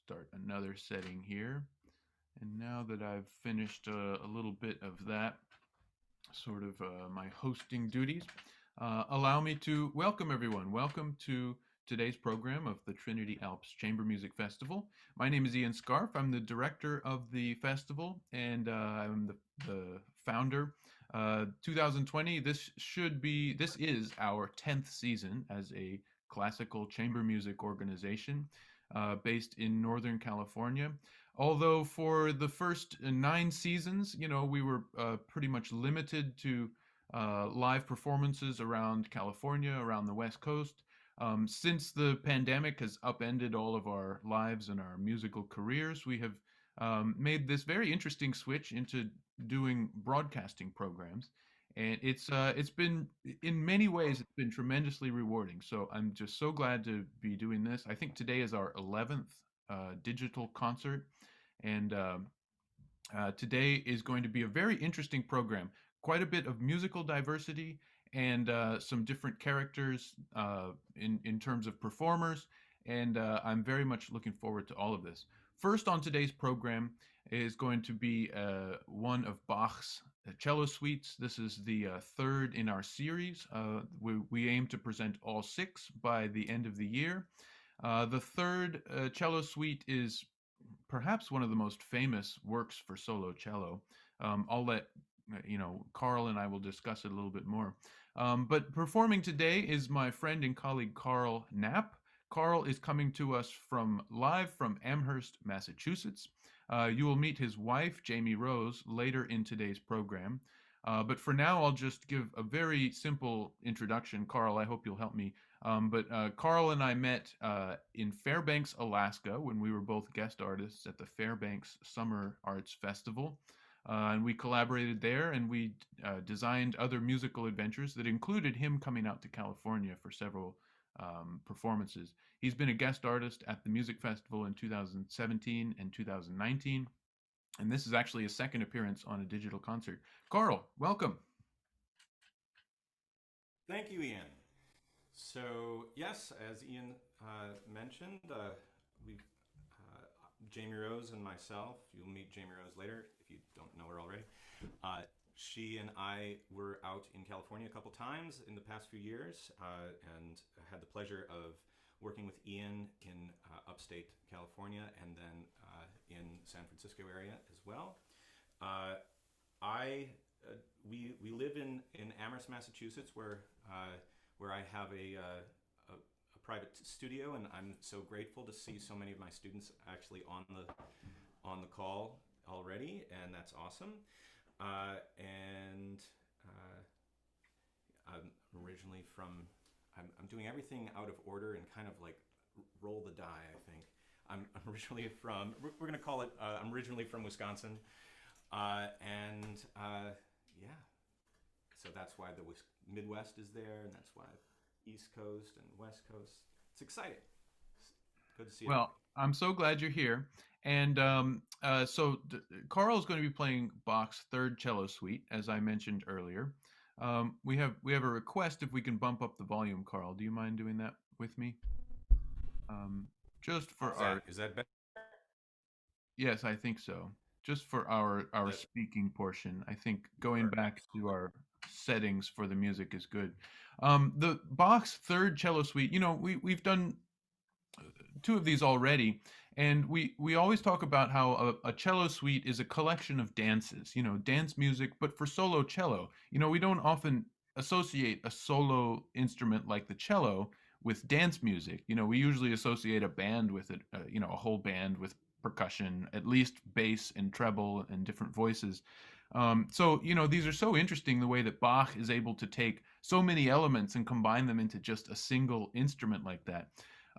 start another setting here. And now that I've finished a little bit of that, sort of my hosting duties, allow me to welcome everyone. Welcome to today's program of the Trinity Alps Chamber Music Festival. My name is Ian Scarfe. I'm the director of the festival, and I'm the founder. 2020. This is our 10th season as a classical chamber music organization based in Northern California. Although for the first 9 seasons, we were pretty much limited to live performances around California, around the West Coast. Since the pandemic has upended all of our lives and our musical careers, we have made this very interesting switch into doing broadcasting programs. And it's been, in many ways, it's been tremendously rewarding. So I'm just so glad to be doing this. I think today is our 11th digital concert, and today is going to be a very interesting program. Quite a bit of musical diversity and some different characters in terms of performers, and I'm very much looking forward to all of this. First on today's program is going to be one of Bach's cello suites. This is the third in our series. We aim to present all six by the end of the year. The third cello suite is perhaps one of the most famous works for solo cello. I'll let Karl and I will discuss it a little bit more. But performing today is my friend and colleague Karl Knapp. Karl is coming to us live from Amherst, Massachusetts. You will meet his wife, Jamie Rose, later in today's program. But for now, I'll just give a very simple introduction. Karl, I hope you'll help me. But Karl and I met in Fairbanks, Alaska, when we were both guest artists at the Fairbanks Summer Arts Festival. And we collaborated there, and we designed other musical adventures that included him coming out to California for several performances. He's been a guest artist at the music festival in 2017 and 2019. And this is actually a second appearance on a digital concert. Karl, welcome. Thank you, Ian. So yes, as Ian mentioned, we've Jamie Rose and myself. You'll meet Jamie Rose later if you don't know her already. She and I were out in California a couple times in the past few years, and had the pleasure of working with Ian in upstate California and then in San Francisco area as well. I we live in Amherst, Massachusetts, where I have a private studio, and I'm so grateful to see so many of my students actually on the call already, and that's awesome. And I'm originally from. I'm doing everything out of order and kind of like roll the die. I think I'm originally from. We're gonna call it. I'm originally from Wisconsin, and yeah. So that's why the Midwest is there, and that's why East Coast and West Coast. It's exciting. It's good to see everybody. Well, I'm so glad you're here. And Karl is going to be playing Bach's third cello suite, as I mentioned earlier. We have a request if we can bump up the volume, Karl. Do you mind doing that with me? Um, just for Is our that better? Yes, I think so. Just for our That speaking portion, I think going perfect. back to our settings for the music is good. The Bach's third cello suite, we've done two of these already, and we always talk about how a cello suite is a collection of dances, dance music, but for solo cello. We don't often associate a solo instrument like the cello with dance music. We usually associate a band with it, a whole band with percussion, at least bass and treble and different voices. So these are so interesting, the way that Bach is able to take so many elements and combine them into just a single instrument like that.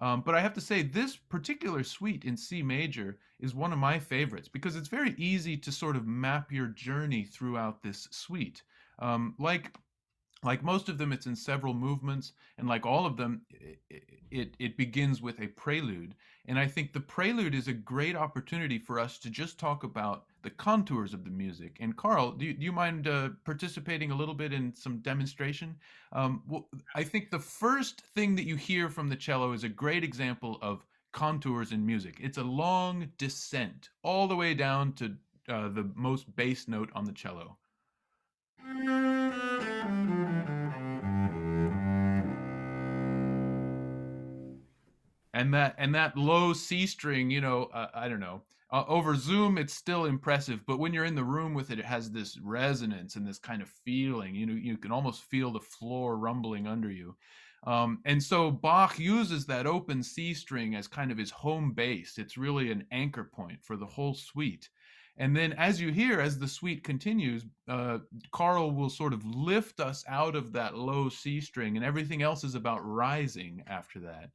But I have to say, this particular suite in C major is one of my favorites because it's very easy to sort of map your journey throughout this suite. Like most of them, it's in several movements, and like all of them, it begins with a prelude. And I think the prelude is a great opportunity for us to just talk about the contours of the music. And Karl, do you mind participating a little bit in some demonstration? Well, I think the first thing that you hear from the cello is a great example of contours in music. It's a long descent all the way down to the most bass note on the cello. And that low C string, I don't know. Over Zoom, it's still impressive, but when you're in the room with it, it has this resonance and this kind of feeling. You can almost feel the floor rumbling under you. And so Bach uses that open C string as kind of his home base. It's really an anchor point for the whole suite. And then, as you hear, as the suite continues, Karl will sort of lift us out of that low C string, and everything else is about rising after that.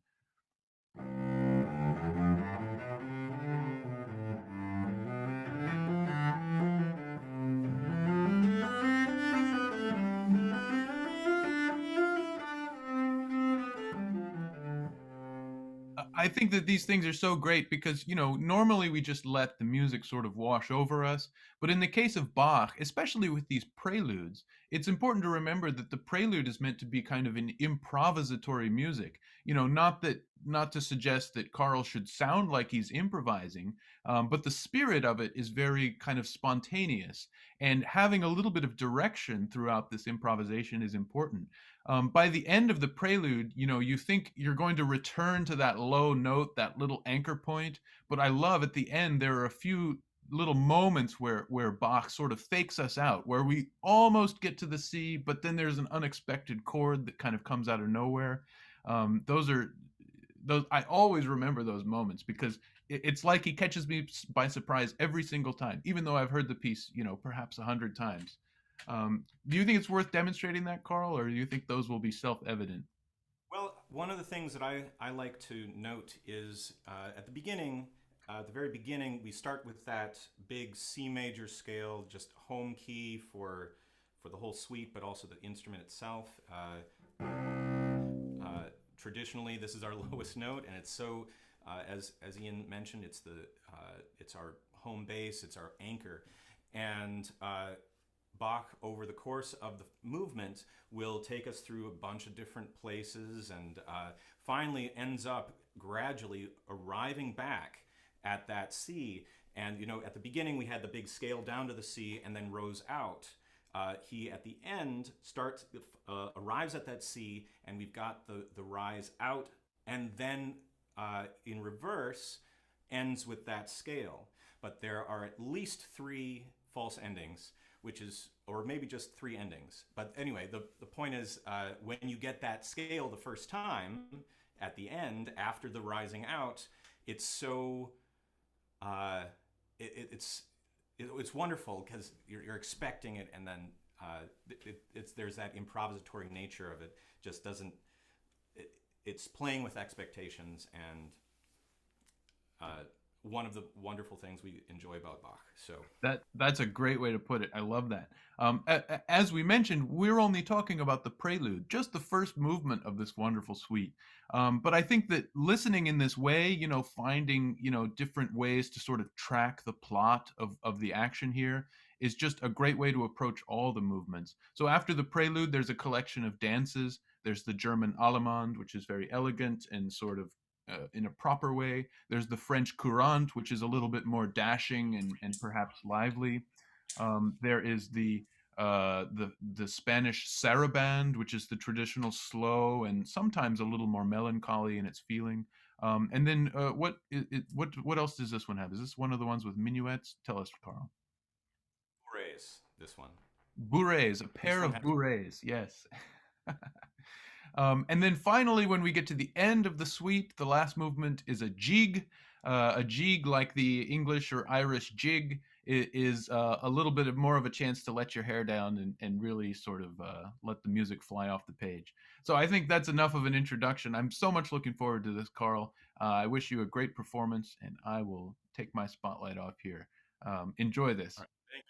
I think that these things are so great because, normally we just let the music sort of wash over us. But in the case of Bach, especially with these preludes, it's important to remember that the prelude is meant to be kind of an improvisatory music. Not to suggest that Karl should sound like he's improvising, but the spirit of it is very kind of spontaneous. And having a little bit of direction throughout this improvisation is important. By the end of the prelude, you think you're going to return to that low note, that little anchor point. But I love at the end, there are a few little moments where Bach sort of fakes us out, where we almost get to the C, but then there's an unexpected chord that kind of comes out of nowhere. Those I always remember those moments because it's like he catches me by surprise every single time, even though I've heard the piece, perhaps 100 times. Do you think it's worth demonstrating that, Karl, or do you think those will be self-evident? Well, one of the things that I like to note is at the beginning, at the very beginning, we start with that big C major scale, just home key for the whole suite, but also the instrument itself. Traditionally, this is our lowest note, and it's so, as Ian mentioned, it's our home base, it's our anchor, and Bach, over the course of the movement, will take us through a bunch of different places and finally ends up gradually arriving back at that C. And, at the beginning, we had the big scale down to the C and then rose out. He, at the end, arrives at that C, and we've got the rise out, and then in reverse, ends with that scale. But there are at least 3 false endings, which is, or maybe just 3 endings. But anyway, the point is, when you get that scale the first time, at the end, after the rising out, it's so, it's wonderful because you're expecting it, and then there's that improvisatory nature of it. Just doesn't, it's playing with expectations, and one of the wonderful things we enjoy about Bach. So That's a great way to put it. I love that. As we mentioned, we're only talking about the prelude, just the first movement of this wonderful suite. But I think that listening in this way, finding, different ways to sort of track the plot of the action here is just a great way to approach all the movements. So after the prelude, there's a collection of dances. There's the German Allemande, which is very elegant and sort of in a proper way. There's the French courante, which is a little bit more dashing and perhaps lively. There is the Spanish saraband, which is the traditional slow and sometimes a little more melancholy in its feeling. And then what else does this one have? Is this one of the ones with minuets? Tell us, Karl. Raise this one. Bourrées, a This pair one of has bourrées, yes. And then finally, when we get to the end of the suite, the last movement is a jig. A jig, like the English or Irish jig, is a little bit of more of a chance to let your hair down and really sort of let the music fly off the page. So I think that's enough of an introduction. I'm so much looking forward to this, Karl. I wish you a great performance, and I will take my spotlight off here. Enjoy this. all right. Thank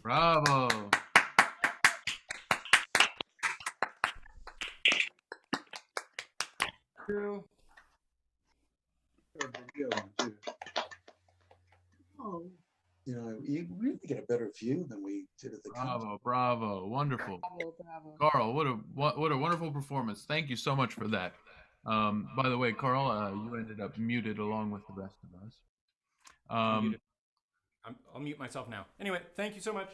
Bravo. True. Video too. Oh, you know, you really get a better view than we did at the concert. Bravo, bravo, wonderful. Bravo, bravo. Carl, what a wonderful performance. Thank you so much for that. By the way, Carl, you ended up muted along with the rest of us. I'll mute myself now. Anyway, thank you so much.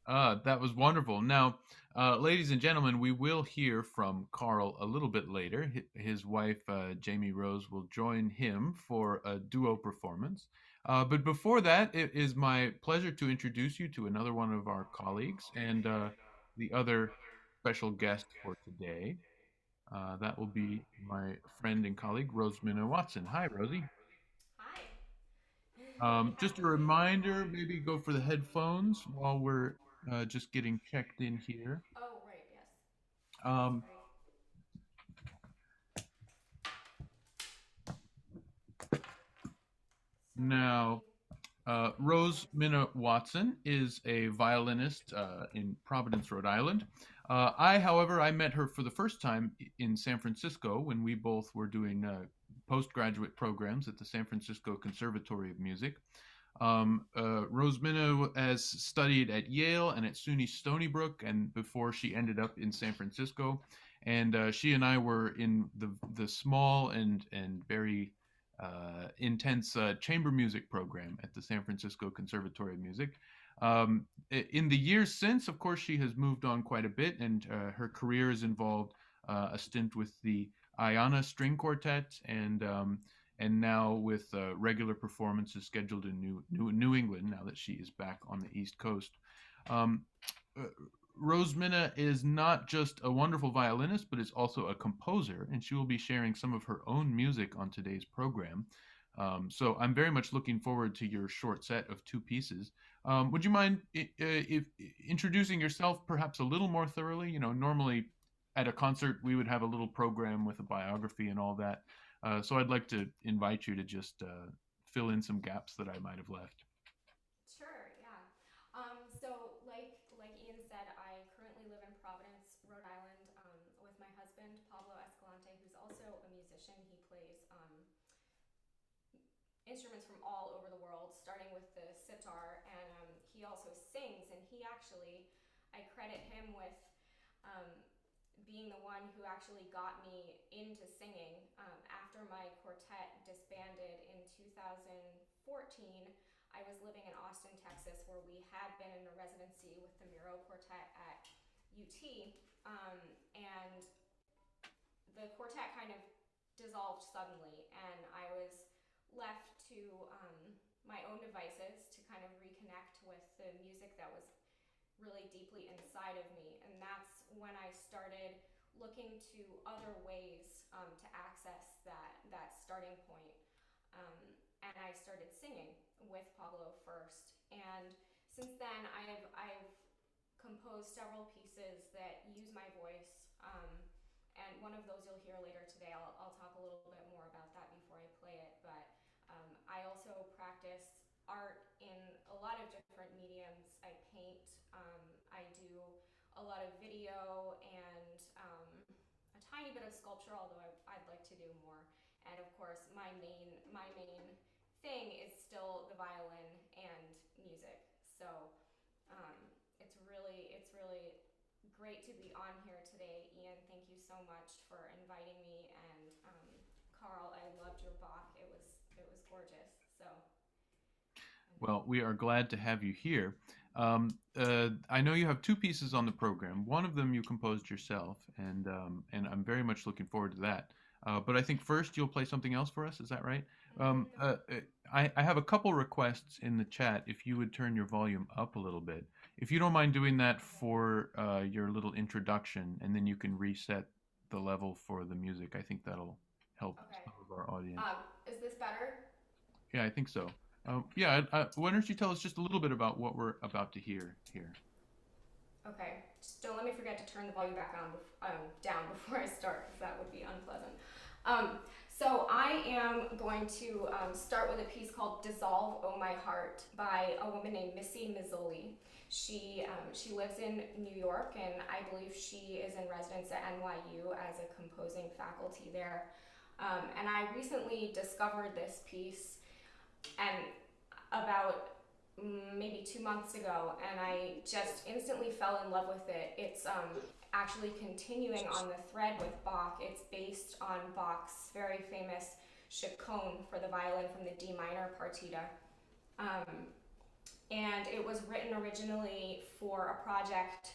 That was wonderful. Now, ladies and gentlemen, we will hear from Carl a little bit later. His wife, Jamie Rose, will join him for a duo performance. But before that, it is my pleasure to introduce you to another one of our colleagues and the other special guest for today. That will be my friend and colleague, Roseminna Watson. Hi, Rosie. Hi. Just a reminder, maybe go for the headphones while we're just getting checked in here. Oh, right, yes. Um, Sorry. Now, Roseminna Watson is a violinist in Providence, Rhode Island. However, I met her for the first time in San Francisco when we both were doing postgraduate programs at the San Francisco Conservatory of Music. Roseminna has studied at Yale and at SUNY Stony Brook, and before she ended up in San Francisco. And she and I were in the small and very intense chamber music program at the San Francisco Conservatory of Music. In the years since, of course, she has moved on quite a bit, and her career has involved a stint with the Ayana String Quartet, and now with regular performances scheduled in New England. Now that she is back on the East Coast, um, uh, Roseminna is not just a wonderful violinist, but is also a composer, and she will be sharing some of her own music on today's program. So I'm very much looking forward to your short set of two pieces. Would you mind if introducing yourself perhaps a little more thoroughly? You know, normally at a concert we would have a little program with a biography and all that. So I'd like to invite you to just fill in some gaps that I might have left. Sure, yeah. So like Ian said, I currently live in Providence, Rhode Island, with my husband Pablo Escalante, who's also a musician. He plays instruments from all over the world, starting with the sitar, and he also sings. And he actually, I credit him with um, being the one who actually got me into singing. After my quartet disbanded in 2014, I was living in Austin, Texas, where we had been in a residency with the Miro Quartet at UT, and the quartet kind of dissolved suddenly, and I was left to my own devices to kind of reconnect with the music that was really deeply inside of me. And that's when I started looking to other ways to access that starting point. And I started singing with Pablo first. And since then, I've composed several pieces that use my voice. And one of those you'll hear later today. I'll talk a little bit more about that before I play it. But I also practice art in a lot of different mediums. I paint, I do a lot of video, and a tiny bit of sculpture, although I'd like to do more. And of course, my main thing is still the violin and music. So um, it's really great to be on here today. Ian, thank you so much for inviting me, and Karl, I loved your Bach. It was gorgeous. So. Well, we are glad to have you here. I know you have two pieces on the program. One of them you composed yourself, and I'm very much looking forward to that. But I think first you'll play something else for us. Is that right? I have a couple requests in the chat. If you would turn your volume up a little bit, if you don't mind doing that for your little introduction, and then you can reset the level for the music. I think that'll help Okay. some of our audience. Is this better? Yeah, I think so. Yeah, why don't you tell us just a little bit about what we're about to hear here? Okay, just don't let me forget to turn the volume back down before I start, because that would be unpleasant. So I am going to start with a piece called "Dissolve, Oh My Heart" by a woman named MISSY MAZZOLI. She lives in New York, and I believe she is in residence at NYU as a composing faculty there. And I recently discovered this piece, and about maybe 2 months ago, and I just instantly fell in love with it. It's actually continuing on the thread with Bach. It's based on Bach's very famous chaconne for the violin from the D minor partita. And it was written originally for a project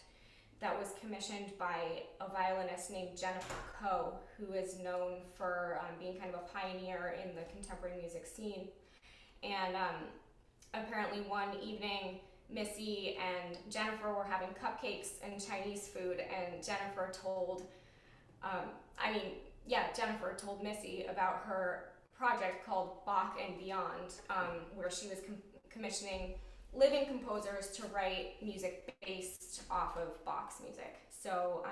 that was commissioned by a violinist named Jennifer Coe, who is known for being kind of a pioneer in the contemporary music scene. And apparently one evening, Missy and Jennifer were having cupcakes and Chinese food, and Jennifer told Missy about her project called Bach and Beyond, where she was commissioning living composers to write music based off of Bach's music. So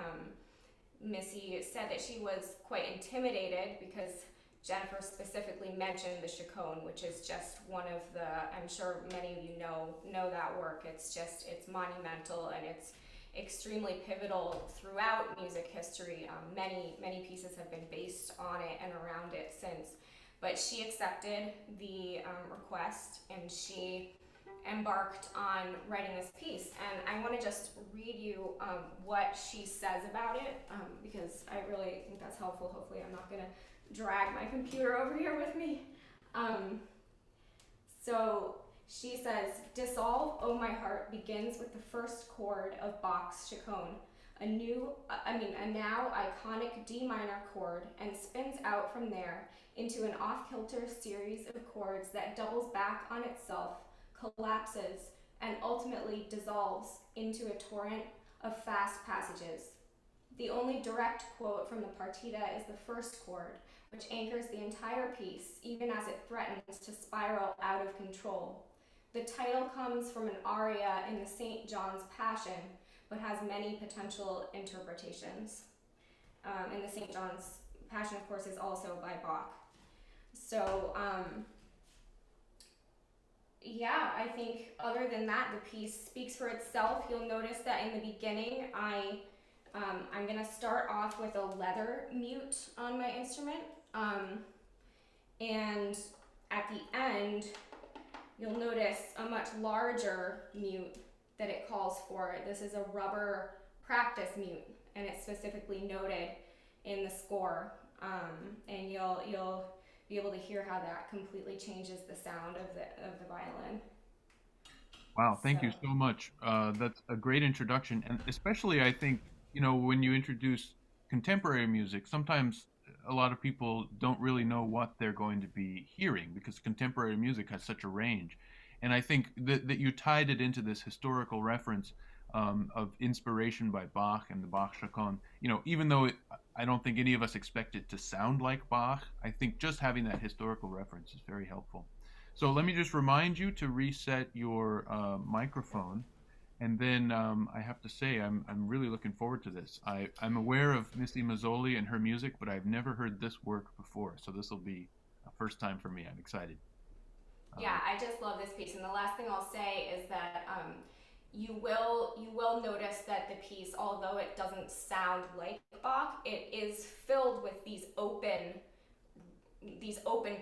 Missy said that she was quite intimidated because Jennifer specifically mentioned the chaconne, which is just one of the, I'm sure many of you know that work. It's monumental, and it's extremely pivotal throughout music history. Many pieces have been based on it and around it since. but she accepted the request and she embarked on writing this piece. And I want to just read you what she says about it because I really think that's helpful. Hopefully I'm not going to drag my computer over here with me. So she says, "Dissolve, O my heart" begins with the first chord of Bach's chaconne, a now iconic D minor chord, and spins out from there into an off-kilter series of chords that doubles back on itself, collapses, and ultimately dissolves into a torrent of fast passages. The only direct quote from the partita is the first chord, which anchors the entire piece, even as it threatens to spiral out of control. The title comes from an aria in the St. John's Passion, but has many potential interpretations. And the St. John's Passion, of course, is also by Bach. So, yeah, I think other than that, the piece speaks for itself. You'll notice that in the beginning, I'm gonna start off with a leather mute on my instrument. And at the end, you'll notice a much larger mute that it calls for. This is a rubber practice mute, and it's specifically noted in the score. And you'll be able to hear how that completely changes the sound of the violin. Wow, thank you so much. That's a great introduction, and especially I think, when you introduce contemporary music, sometimes a lot of people don't really know what they're going to be hearing because contemporary music has such a range. And I think that you tied it into this historical reference of inspiration by Bach and the Bach chaconne. Even though I don't think any of us expect it to sound like Bach, I think just having that historical reference is very helpful. So let me just remind you to reset your microphone. And then I have to say, I'm really looking forward to this. I'm aware of Missy Mazzoli and her music, but I've never heard this work before. So this will be a first time for me. I'm excited. Yeah, I just love this piece. And the last thing I'll say is that you will notice that the piece, although it doesn't sound like Bach, it is filled with these open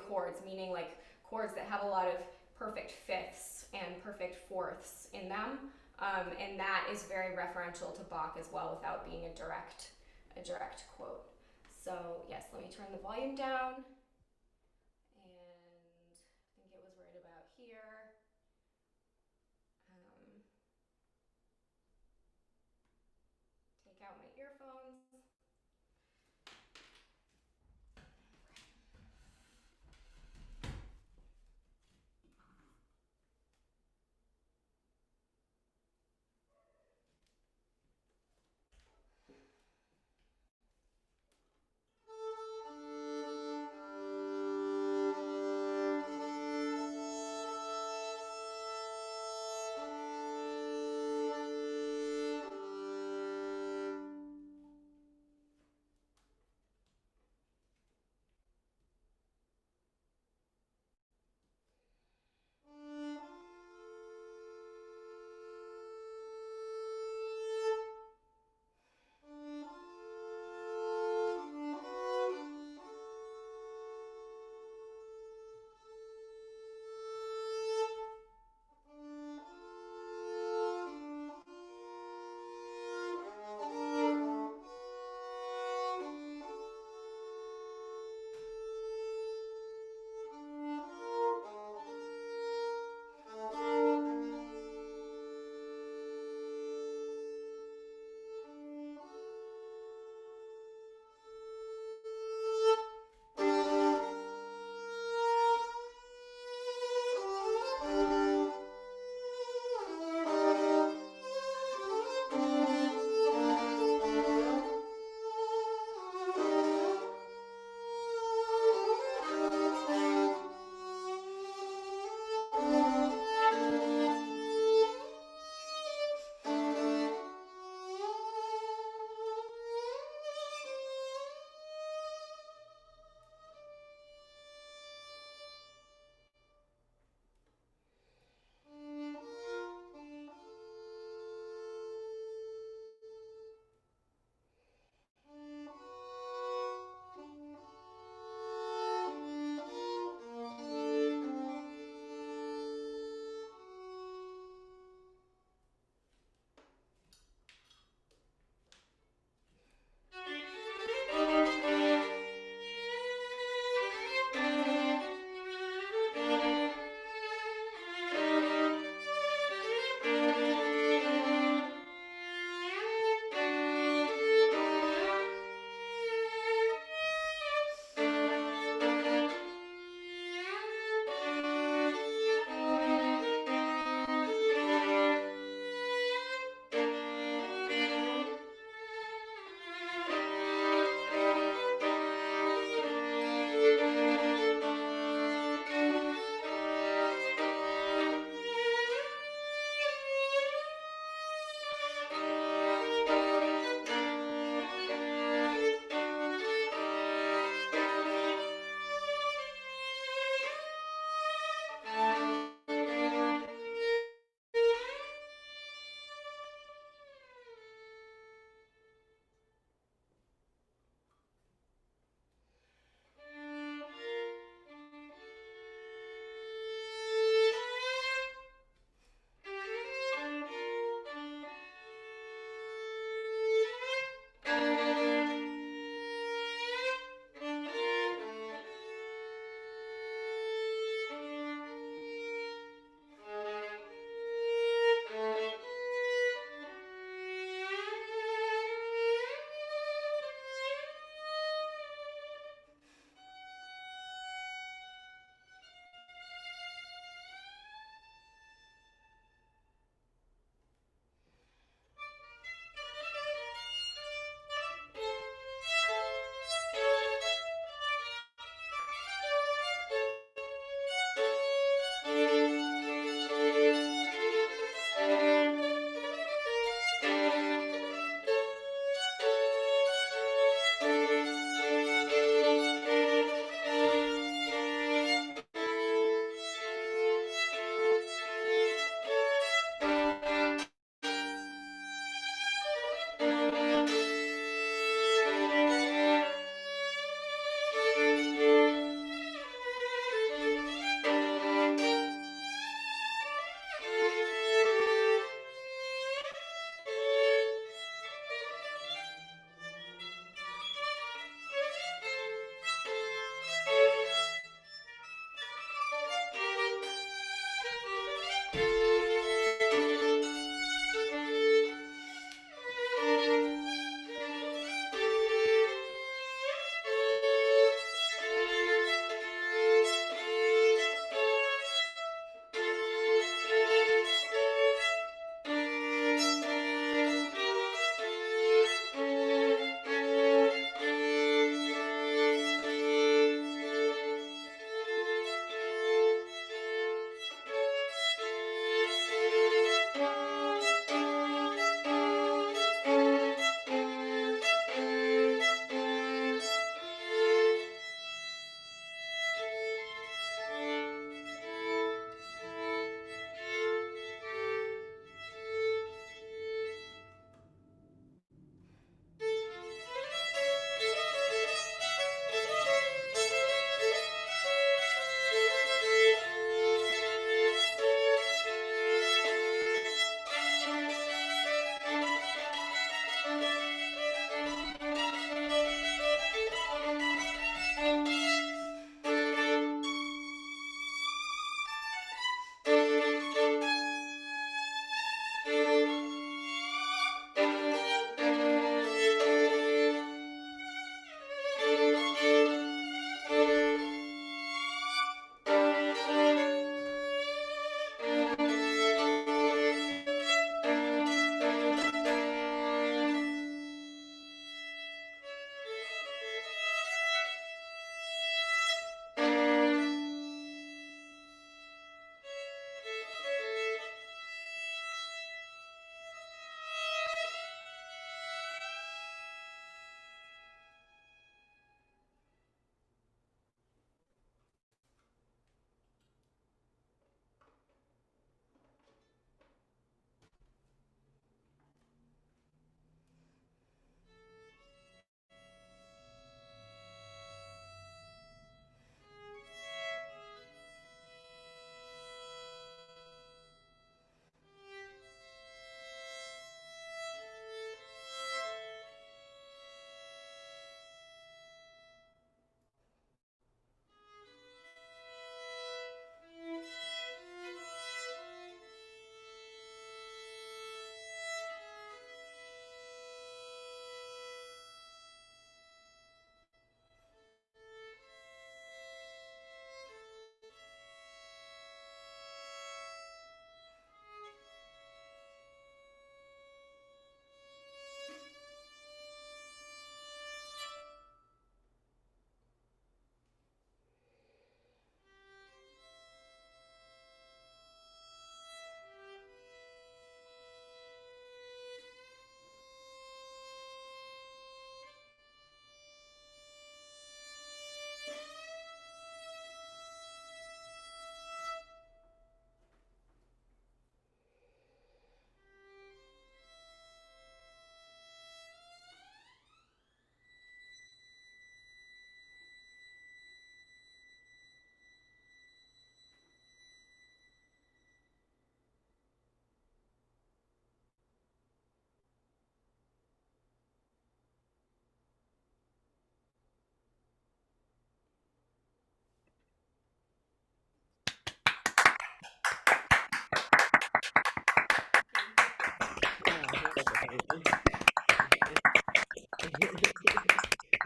chords, meaning like chords that have a lot of perfect fifths and perfect fourths in them. And that is very referential to Bach as well without being a direct quote. So yes, let me turn the volume down. And I think it was right about here. Take out my earphones.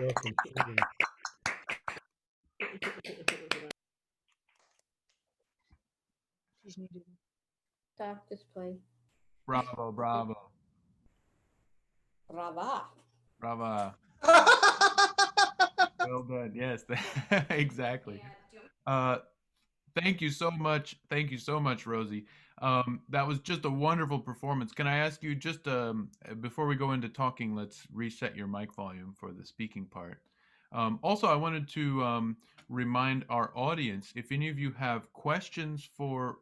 She's muted. Stop display. Bravo, bravo, Brava. brava. Well done. Yes, exactly. And do you want Thank you so much. Thank you so much, Rosie. That was just a wonderful performance. Can I ask you just before we go into talking, let's reset your mic volume for the speaking part. Also, I wanted to remind our audience, if any of you have questions for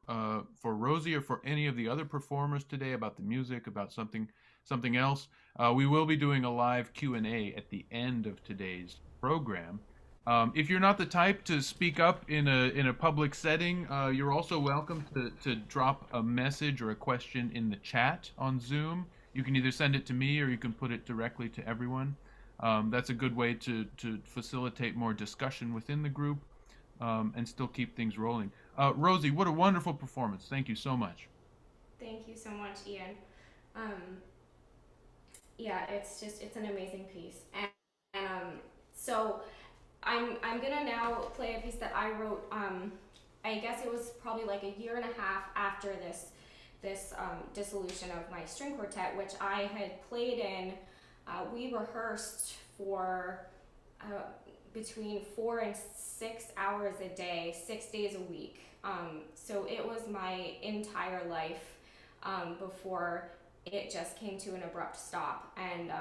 Rosie or for any of the other performers today about the music, about something else, we will be doing a live Q&A at the end of today's program. If you're not the type to speak up in a public setting, you're also welcome to drop a message or a question in the chat on Zoom. You can either send it to me or you can put it directly to everyone. That's a good way to facilitate more discussion within the group and still keep things rolling. Rosie, what a wonderful performance. Thank you so much. Thank you so much, Ian. Yeah, it's an amazing piece. And so I'm gonna now play a piece that I wrote. I guess it was probably like a year and a half after this dissolution of my string quartet, which I had played in. We rehearsed for between 4 and 6 hours a day, 6 days a week. So it was my entire life before it just came to an abrupt stop. And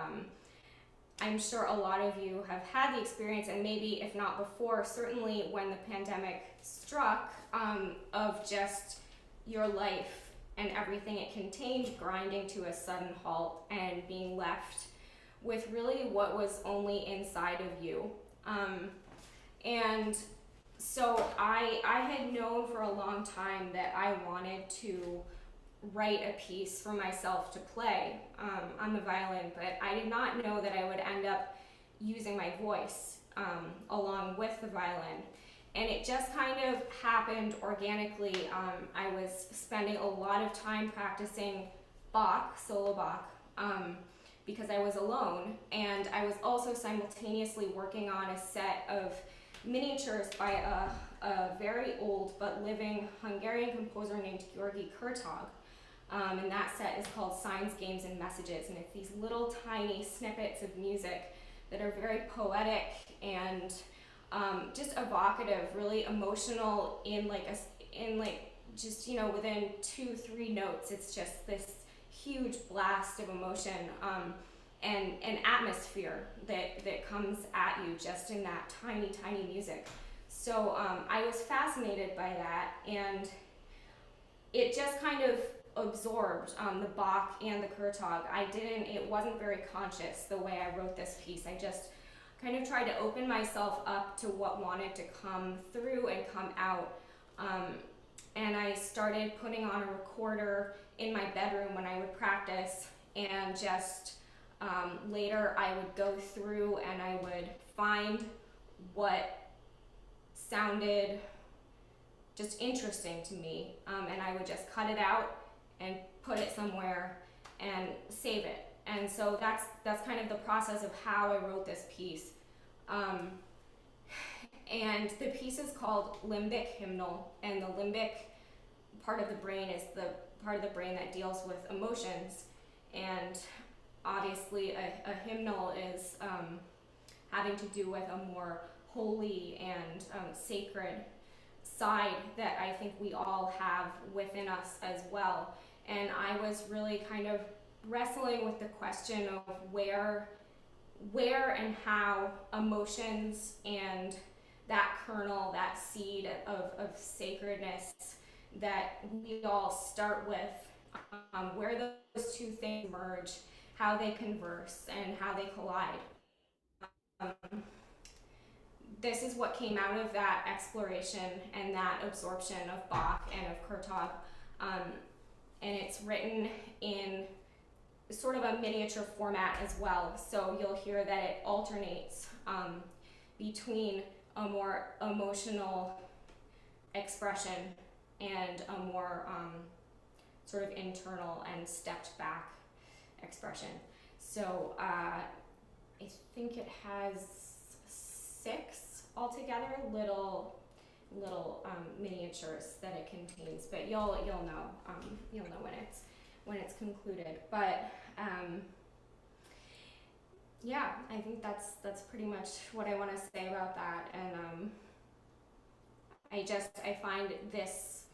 I'm sure a lot of you have had the experience, and maybe if not before, certainly when the pandemic struck, of just your life and everything it contained grinding to a sudden halt and being left with really what was only inside of you. And so I had known for a long time that I wanted to write a piece for myself to play on the violin, but I did not know that I would end up using my voice along with the violin. And it just kind of happened organically. I was spending a lot of time practicing Bach, solo Bach, because I was alone, and I was also simultaneously working on a set of miniatures by a very old but living Hungarian composer named György Kurtag. And that set is called Signs, Games, and Messages, and it's these little tiny snippets of music that are very poetic and just evocative, really emotional in just, you know, within 2-3 notes. It's just this huge blast of emotion and an atmosphere that comes at you just in that tiny, tiny music. So I was fascinated by that, and it just kind of absorbed the Bach and the Kurtag. It wasn't very conscious the way I wrote this piece. I just kind of tried to open myself up to what wanted to come through and come out. And I started putting on a recorder in my bedroom when I would practice, and just later I would go through and I would find what sounded just interesting to me, and I would just cut it out and put it somewhere and save it. And so that's kind of the process of how I wrote this piece. And the piece is called Lymbic Hymnal, and the limbic part of the brain is the part of the brain that deals with emotions. And obviously a hymnal is having to do with a more holy and sacred side that I think we all have within us as well. And I was really kind of wrestling with the question of where and how emotions and that kernel, that seed of sacredness that we all start with, where those two things merge, how they converse, and how they collide. This is what came out of that exploration and that absorption of Bach and of Kurtag. And it's written in sort of a miniature format as well. So you'll hear that it alternates between a more emotional expression and a more sort of internal and stepped back expression. So I think it has 6 altogether, little miniatures that it contains. But you'll know when it's concluded. But yeah, I think that's pretty much what I want to say about that. And I find this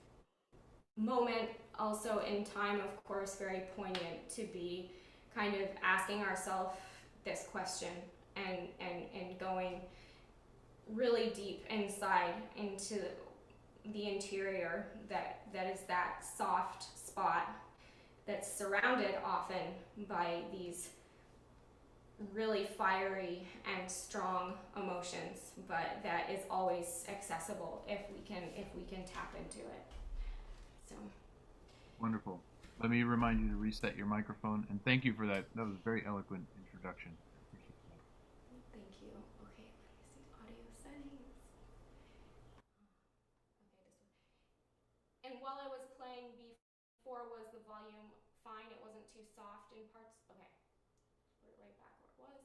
moment also in time, of course, very poignant to be kind of asking ourselves this question and going really deep inside into the interior that is that soft spot that's surrounded often by these really fiery and strong emotions, but that is always accessible if we can tap into it. So Wonderful. Let me remind you to reset your microphone, and thank you for that. That was a very eloquent introduction. Appreciate that. thank you. Okay, let me see audio settings. Okay, this one. And while I was playing before, was the volume fine? It wasn't too soft in parts? Okay. Put it right back where it was.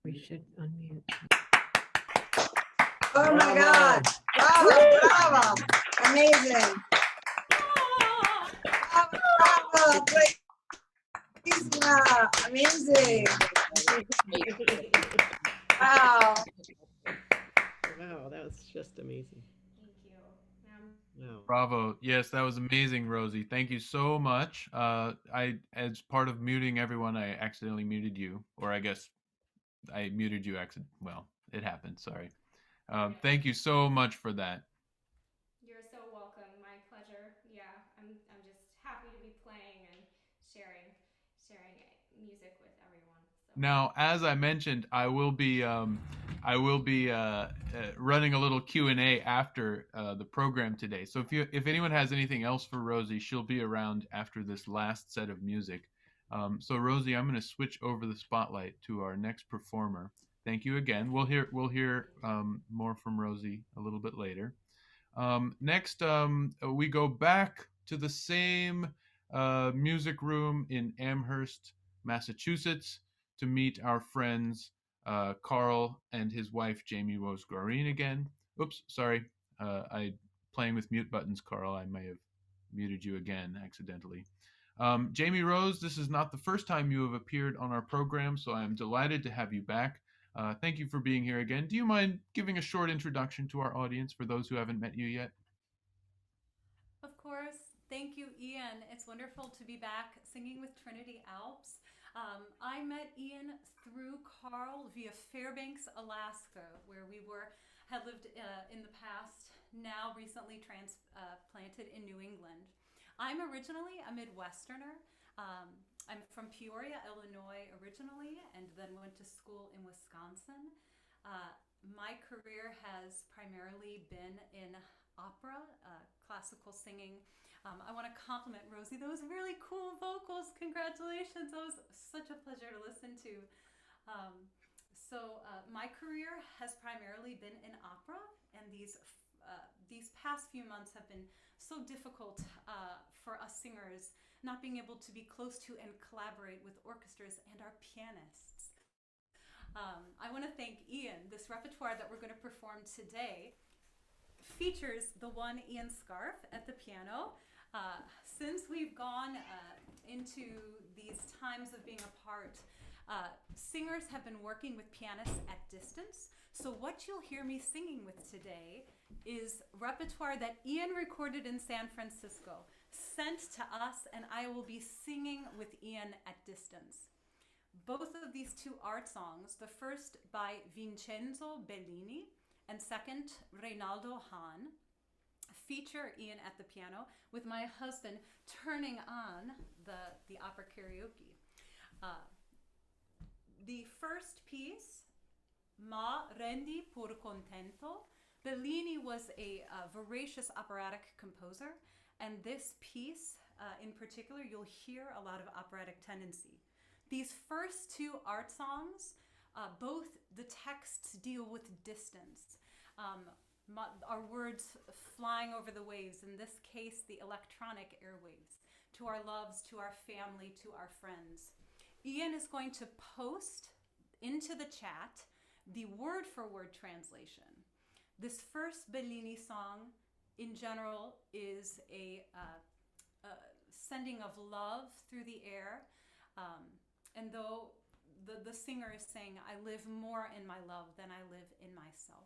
We should unmute. Oh my God. Bravo, bravo. Amazing. Bravo, bravo. Bravissima. Amazing. Wow. Wow, that was just amazing. Thank you. Wow. Bravo. Yes, that was amazing, Rosie. Thank you so much. As part of muting everyone, I accidentally muted you, or I guess I muted you. Well, it happened. Sorry. Thank you so much for that. You're so welcome. My pleasure. Yeah, I'm just happy to be playing and sharing music with everyone. So. Now, as I mentioned, I will be running a little Q&A after the program today. So if anyone has anything else for Rosie, she'll be around after this last set of music. So Rosie, I'm going to switch over the spotlight to our next performer. Thank you again. We'll hear more from Rosie a little bit later. Next, we go back to the same music room in Amherst, Massachusetts, to meet our friends Karl and his wife Jamie Rose Guarrine again. Oops, sorry. I playing with mute buttons, Carl. I may have muted you again accidentally. Jamie Rose, this is not the first time you have appeared on our program, so I am delighted to have you back. Thank you for being here again. Do you mind giving a short introduction to our audience for those who haven't met you yet? Of course. Thank you, Ian. It's wonderful to be back singing with Trinity Alps. I met Ian through Carl via Fairbanks, Alaska, where we had lived in the past, now recently transplanted in New England. I'm originally a Midwesterner. I'm from Peoria, Illinois originally, and then went to school in Wisconsin. My career has primarily been in opera, classical singing. I want to compliment Rosie. Those really cool vocals. Congratulations. That was such a pleasure to listen to. My career has primarily been in opera, and these past few months have been so difficult for us singers, not being able to be close to and collaborate with orchestras and our pianists. I want to thank Ian. This repertoire that we're going to perform today features the one Ian Scarfe at the piano. Since we've gone into these times of being apart, singers have been working with pianists at distance. So what you'll hear me singing with today is repertoire that Ian recorded in San Francisco, sent to us, and I will be singing with Ian at distance. Both of these two art songs, the first by Vincenzo Bellini and second Reynaldo HAHN, feature Ian at the piano with my husband turning on the opera karaoke. The first piece, Ma Rendi pur contento. Bellini was a voracious operatic composer, and this piece in particular, you'll hear a lot of operatic tendency. These first two art songs, both the texts deal with distance. Our words flying over the waves, in this case, the electronic airwaves, to our loves, to our family, to our friends. Ian is going to post into the chat the word-for-word translation. This first Bellini song, in general, is a sending of love through the air. And though the singer is saying, I live more in my love than I live in myself.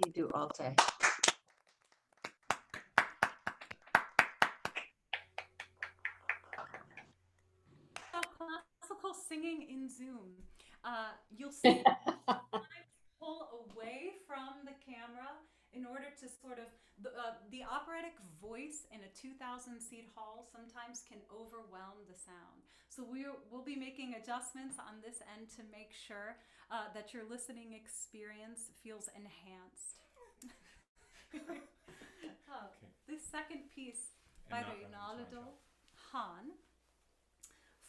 You do alte. So classical singing in Zoom. You'll see pull away from the camera in order to sort of the operatic voice in a 2,000 seat hall sometimes can overwhelm the sound. So we'll be making adjustments on this end to make sure that your listening experience feels enhanced. This second piece by Reynaldo HAHN,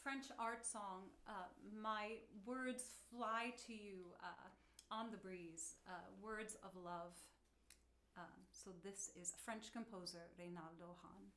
French art song, My Words Fly to You on the Breeze, Words of Love. So this is French composer Reynaldo HAHN.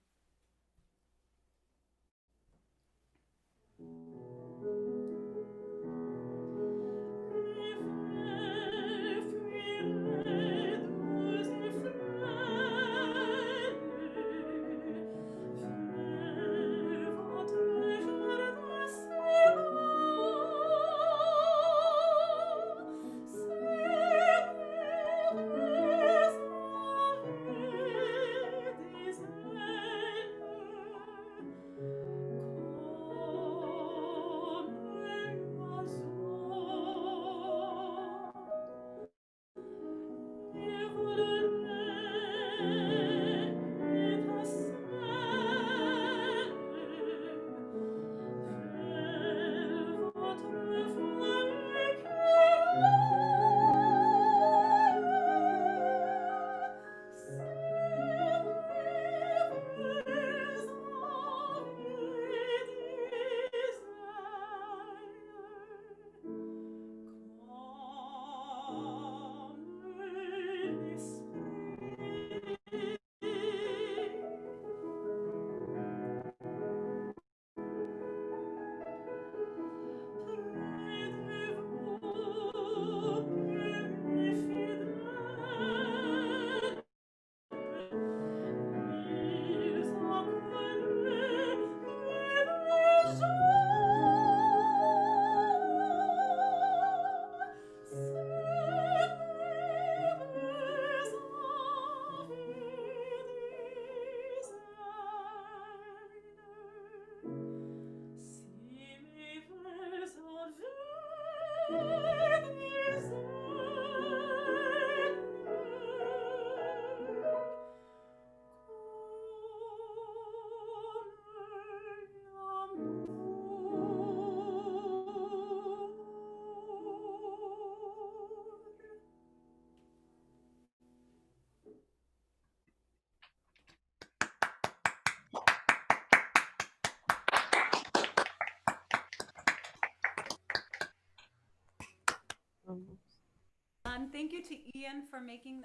Thank you to Ian for making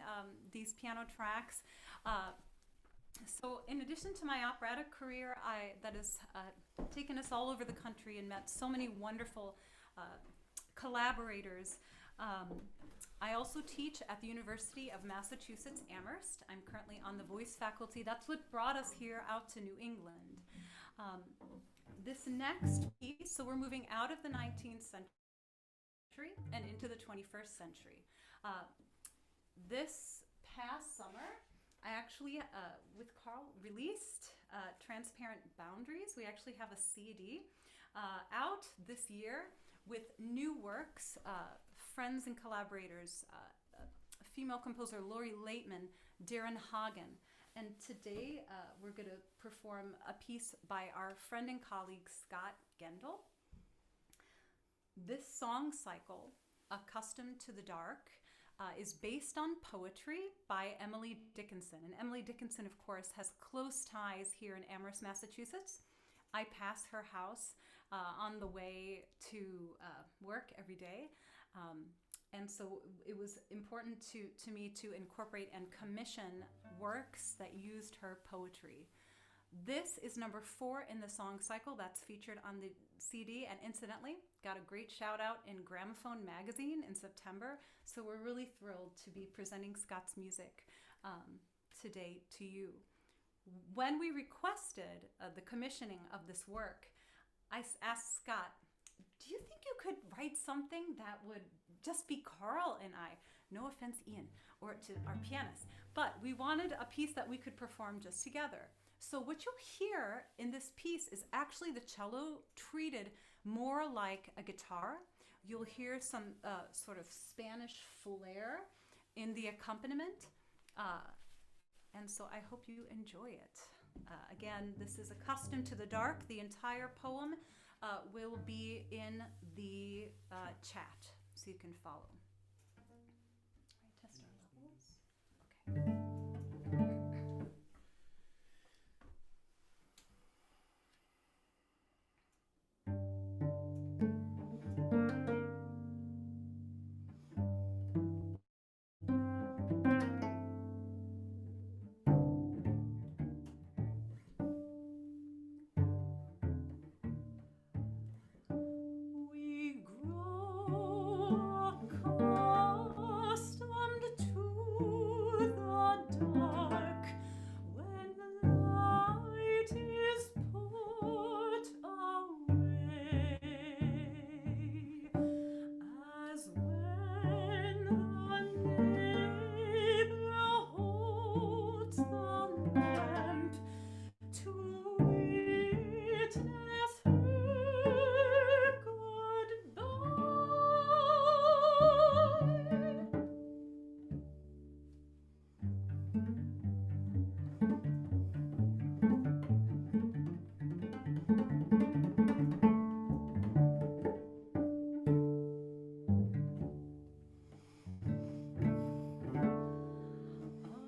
these piano tracks. So in addition to my operatic career, that has taken us all over the country and met so many wonderful collaborators, I also teach at the University of Massachusetts Amherst. I'm currently on the voice faculty. That's what brought us here out to New England. This next piece, so we're moving out of the 19th century and into the 21st century. This past summer, I actually, with Karl, released Transparent Boundaries. We actually have a CD out this year with new works, friends and collaborators, female composer Lori Laitman, Darren Hagen. And today we're going to perform a piece by our friend and colleague Scott GENDEL. This song cycle, Accustomed to the Dark, is based on poetry by Emily Dickinson. And Emily Dickinson, of course, has close ties here in Amherst, Massachusetts. I pass her house on the way to work every day. And so it was important to me to incorporate and commission works that used her poetry. This is number 4 in the song cycle that's featured on the CD, and incidentally, got a great shout out in Gramophone magazine in September. So we're really thrilled to be presenting Scott's music today to you. When we requested the commissioning of this work, I asked Scott, do you think you could write something that would just be Karl and I? No offense, Ian, or to our pianist, but we wanted a piece that we could perform just together. So what you'll hear in this piece is actually the cello treated more like a guitar. You'll hear some sort of Spanish flair in the accompaniment. And so I hope you enjoy it. Again, this is Accustomed to the Dark. The entire poem will be in the chat, so you can follow. All right, test our levels. Okay. We grow accustomed to the dark when the light is put away, as when the neighbor holds the lamp to witness her goodbye.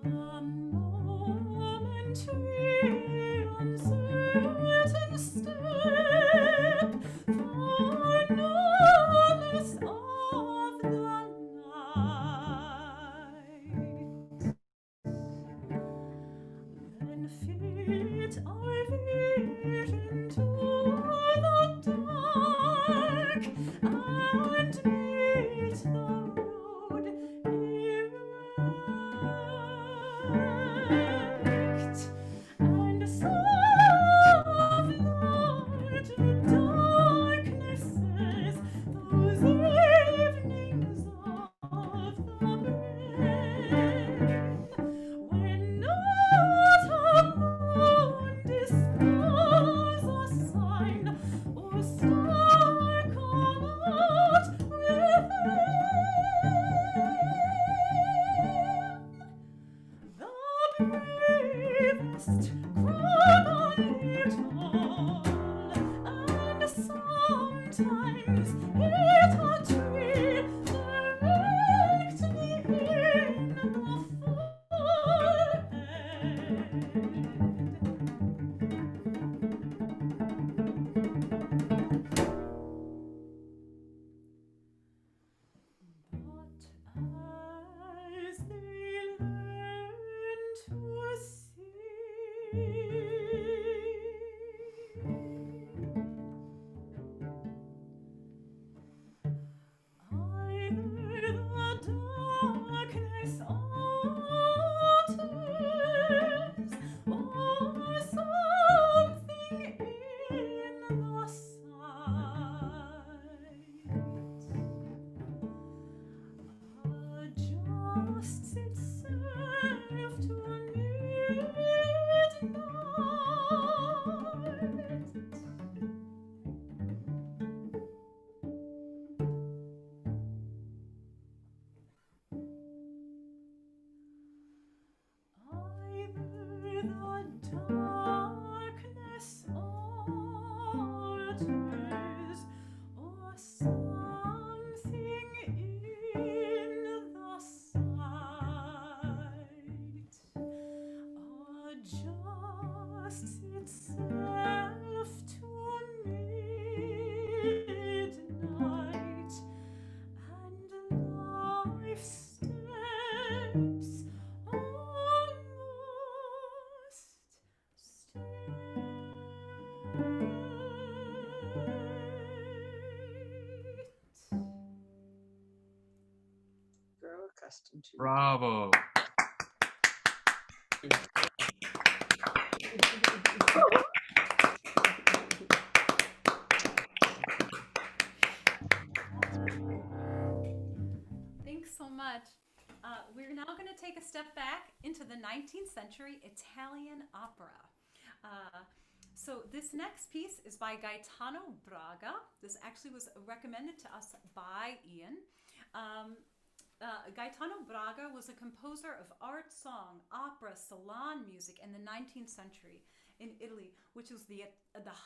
A momentary uncertain step, for knowledge of the night. Then fit our vision to the dark, and meet the road erect, and so of large darknesses, those evenings of the brain, when not a moon disclose a sign, or star call out within. The bravest crowd on it all, and sometimes hit a tree directly in the forehead. But as they learn to see, either the darkness alters, or something in the sight adjusts itself to midnight. Either the darkness alters, or something in the sight adjusts itself to midnight, and life steps almost straight. Grow accustomed to. Bravo. Thanks so much. We're now going to take a step back into the 19th century Italian opera. So this next piece is by Gaetano Braga. This actually was recommended to us by Ian. Gaetano Braga was a composer of art song, opera, salon music in the 19th century in Italy, which was the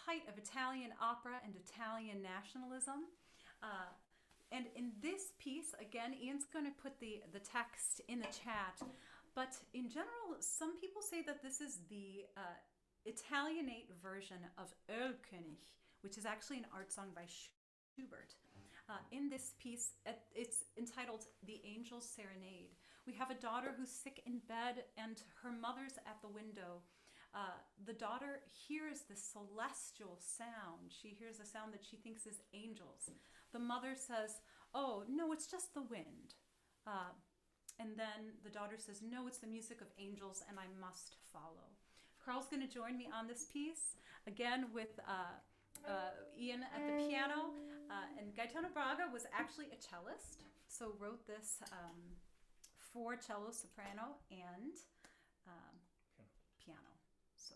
height of Italian opera and Italian nationalism. And in this piece, again, Ian's going to put the text in the chat, but in general, some people say that this is the Italianate version of Ölkönig, which is actually an art song by Schubert. In this piece, it's entitled The Angel's Serenade. We have a daughter who's sick in bed and her mother's at the window. The daughter hears the celestial sound. She hears a sound that she thinks is angels. The mother says, "Oh, no, it's just the wind." And then the daughter says, "No, it's the music of angels and I must follow." Karl's going to join me on this piece, again with Ian at the piano. And Gaetano Braga was actually a cellist, so wrote this for cello, soprano, and piano. So,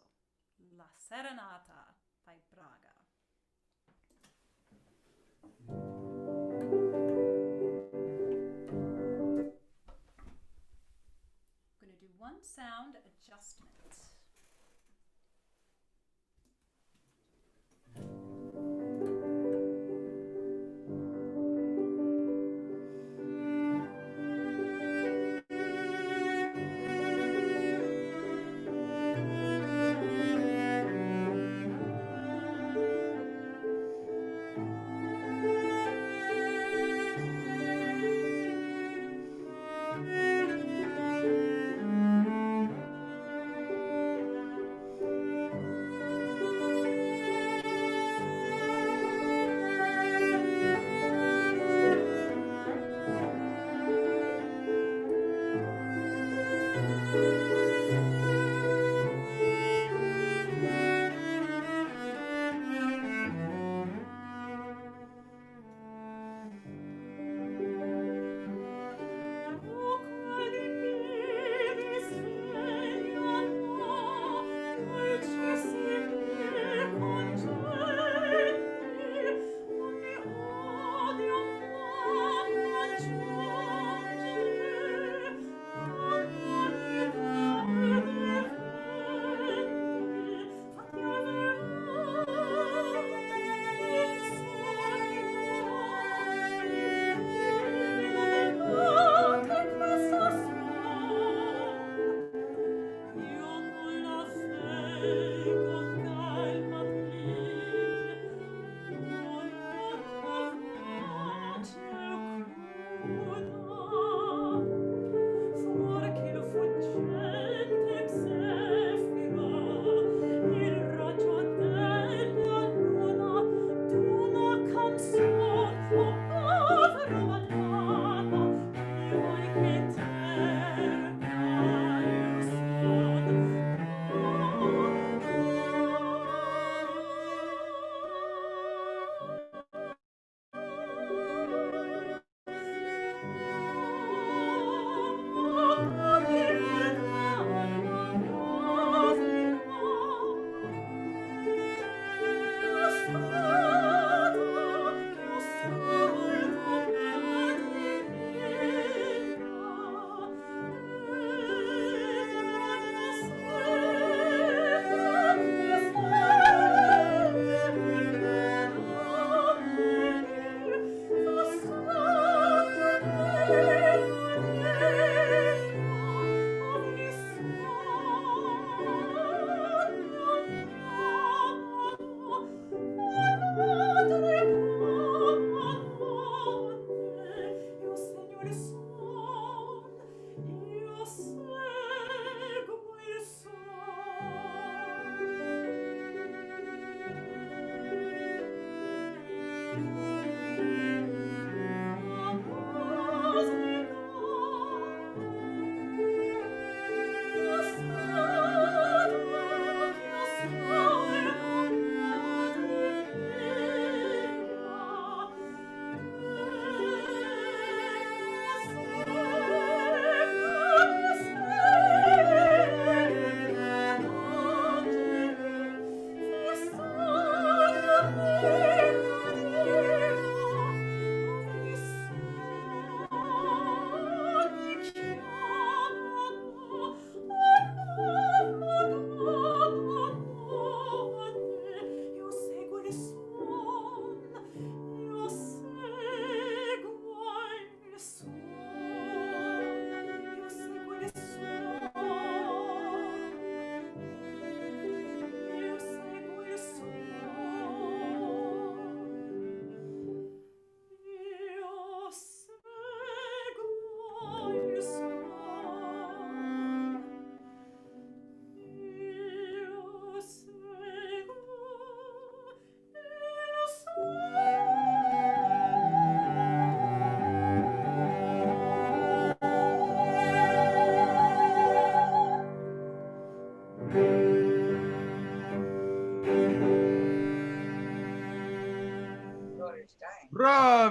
La Serenata by Braga. I'm going to do one sound adjustment.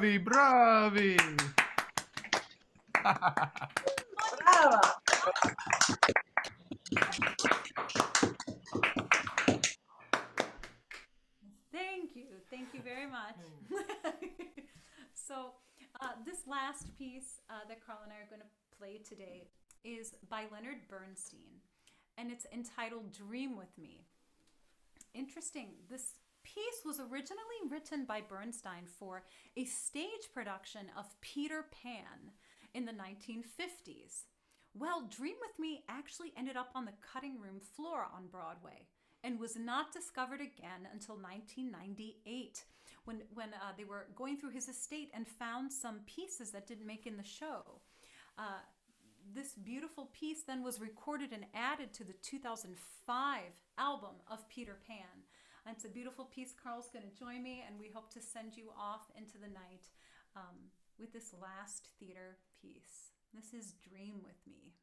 Bravi, bravi. Brava. Thank you very much. So this last piece that Karl and I are going to play today is by Leonard Bernstein, and it's entitled Dream With Me. Interesting, this piece was originally written by Bernstein for a stage production of Peter Pan in the 1950s. Well, Dream With Me actually ended up on the cutting room floor on Broadway and was not discovered again until 1998 when they were going through his estate and found some pieces that didn't make in the show. This beautiful piece then was recorded and added to the 2005 album of Peter Pan. And it's a beautiful piece. Karl's going to join me, and we hope to send you off into the night with this last theater piece. This is Dream With Me.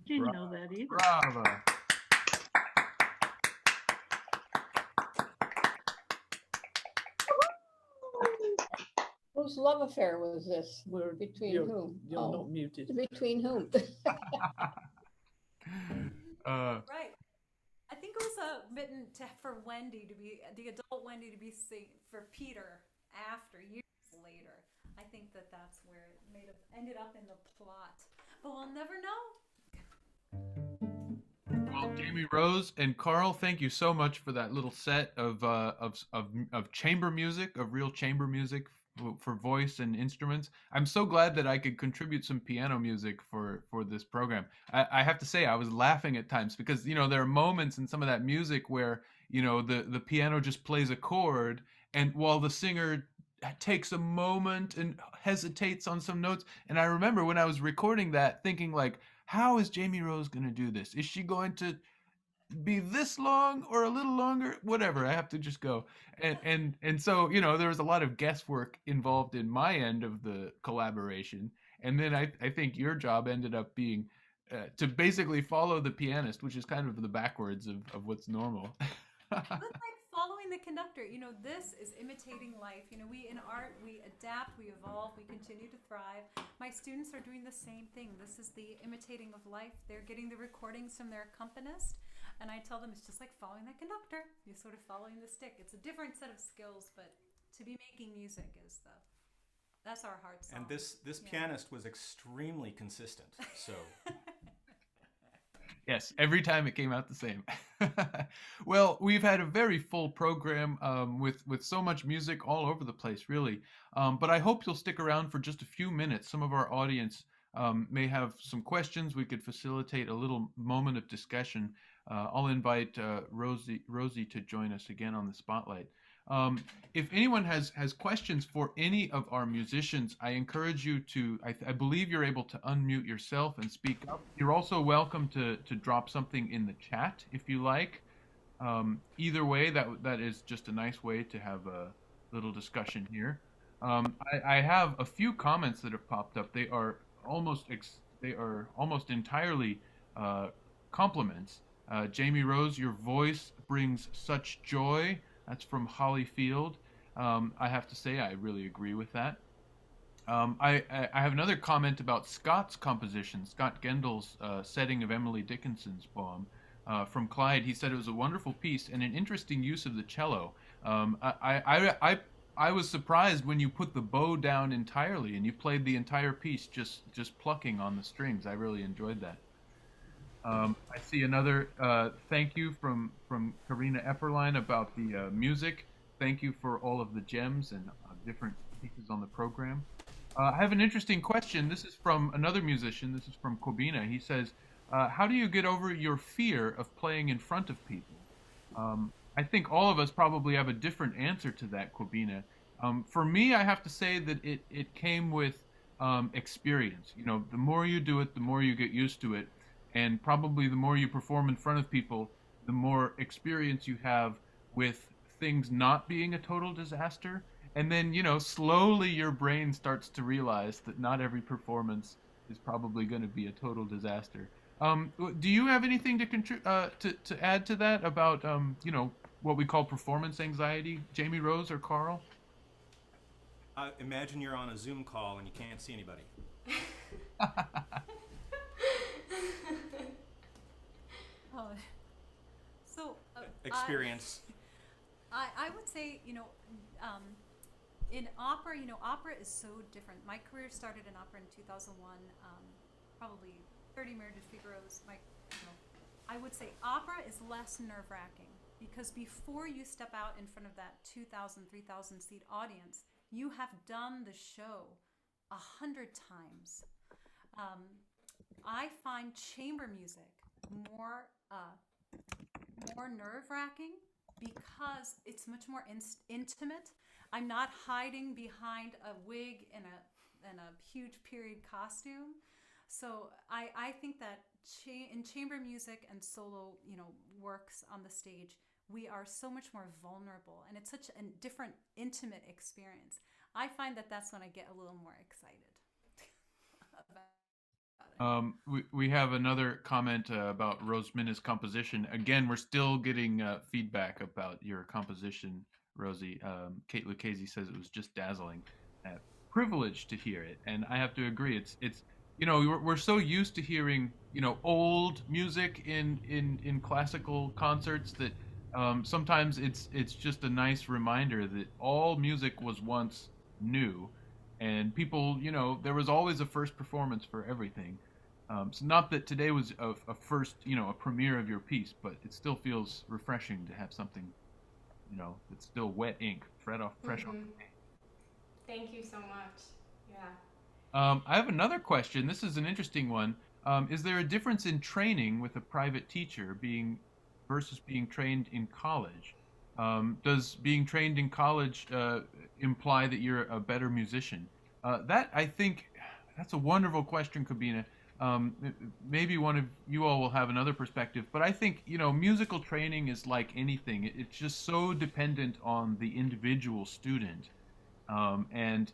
Didn't know that either. Bravo. Whose love affair was this? We're, Between you're, whom? You're Oh. not muted. Between whom? Right. I think it was written for Wendy to be the adult Wendy to be sing for Peter after years later. I think that's where it ended up in the plot, but we'll never know. Well, Jamie Rose and Karl, thank you so much for that little set of chamber music, of real chamber music for voice and instruments. I'm so glad that I could contribute some piano music for this program. I have to say I was laughing at times because there are moments in some of that music where the piano just plays a chord, and while the singer takes a moment and hesitates on some notes. And I remember when I was recording that thinking like, how is Jamie Rose going to do this? Is she going to be this long or a little longer? Whatever, I have to just go. And so there was a lot of guesswork involved in my end of the collaboration. And then I think your job ended up being to basically follow the pianist, which is kind of the backwards of what's normal. But like following the conductor, this is imitating life. We in art, we adapt, we evolve, we continue to thrive. My students are doing the same thing. This is the imitating of life. They're getting the recordings from their accompanist. And I tell them it's just like following that conductor. You're sort of following the stick. It's a different set of skills, but to be making music that's our heart song. And this pianist was extremely consistent. So yes, every time it came out the same. Well, we've had a very full program with so much music all over the place, really. But I hope you'll stick around for just a few minutes. Some of our audience may have some questions. We could facilitate a little moment of discussion. I'll invite Rosie to join us again on the spotlight. If anyone has questions for any of our musicians, I encourage you to, I believe you're able to unmute yourself and speak up. You're also welcome to drop something in the chat if you like. Either way, that is just a nice way to have a little discussion here. I have a few comments that have popped up. They are almost entirely compliments. Jamie Rose, your voice brings such joy. That's from Holly Field. I have to say, I really agree with that. I have another comment about Scott's composition, Scott Gendel's setting of Emily Dickinson's poem. From Clyde, he said it was a wonderful piece and an interesting use of the cello. I was surprised when you put the bow down entirely and you played the entire piece just plucking on the strings. I really enjoyed that. I see another thank you from Karina Epperlein about the music. Thank you for all of the gems and different pieces on the program. I have an interesting question. This is from another musician. This is from Kobina. He says, how do you get over your fear of playing in front of people? I think all of us probably have a different answer to that, Kobina. For me, I have to say that it came with experience. The more you do it, the more you get used to it. And probably the more you perform in front of people, the more experience you have with things not being a total disaster. And then, slowly your brain starts to realize that not every performance is probably going to be a total disaster. Do you have anything to add to that about, what we call performance anxiety, Jamie Rose or Karl? imagine you're on a Zoom call and you can't see anybody. So experience. I would say, in opera, opera is so different. My career started in opera in 2001, probably 30 Meredith Figaro's. I would say opera is less nerve-wracking because before you step out in front of that 2,000, 3,000 seat audience, you have done the show 100 times. I find chamber music more nerve-wracking because it's much more intimate. I'm not hiding behind a wig and a huge period costume. So I think that in chamber music and solo, works on the stage, we are so much more vulnerable, and it's such a different, intimate experience. I find that that's when I get a little more excited about it. We have another comment about Roseminna's composition. Again, we're still getting feedback about your composition, Rosie. Kate Lucchese says it was just dazzling. Privileged to hear it, and I have to agree. It's we're so used to hearing old music in classical concerts that sometimes it's just a nice reminder that all music was once new, and people there was always a first performance for everything. So not that today was a first a premiere of your piece, but it still feels refreshing to have something that's still wet ink, fresh off the paint. Thank you so much. Yeah. I have another question. This is an interesting one. Is there a difference in training with a private teacher versus being trained in college? Does being trained in college imply that you're a better musician? That I think that's a wonderful question, Kabina. Maybe one of you all will have another perspective, but I think musical training is like anything. It's just so dependent on the individual student, and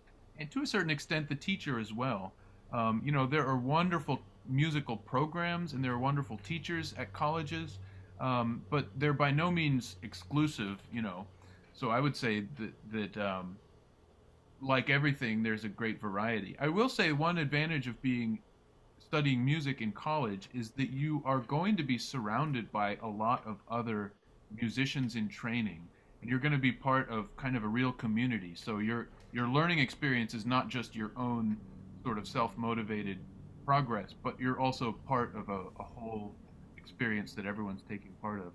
to a certain extent the teacher as well. There are wonderful musical programs and there are wonderful teachers at colleges, but they're by no means exclusive. So I would say that like everything, there's a great variety. I will say one advantage of studying music in college is that you are going to be surrounded by a lot of other musicians in training, and you're going to be part of kind of a real community. So your learning experience is not just your own sort of self-motivated progress, but you're also part of a whole experience that everyone's taking part of.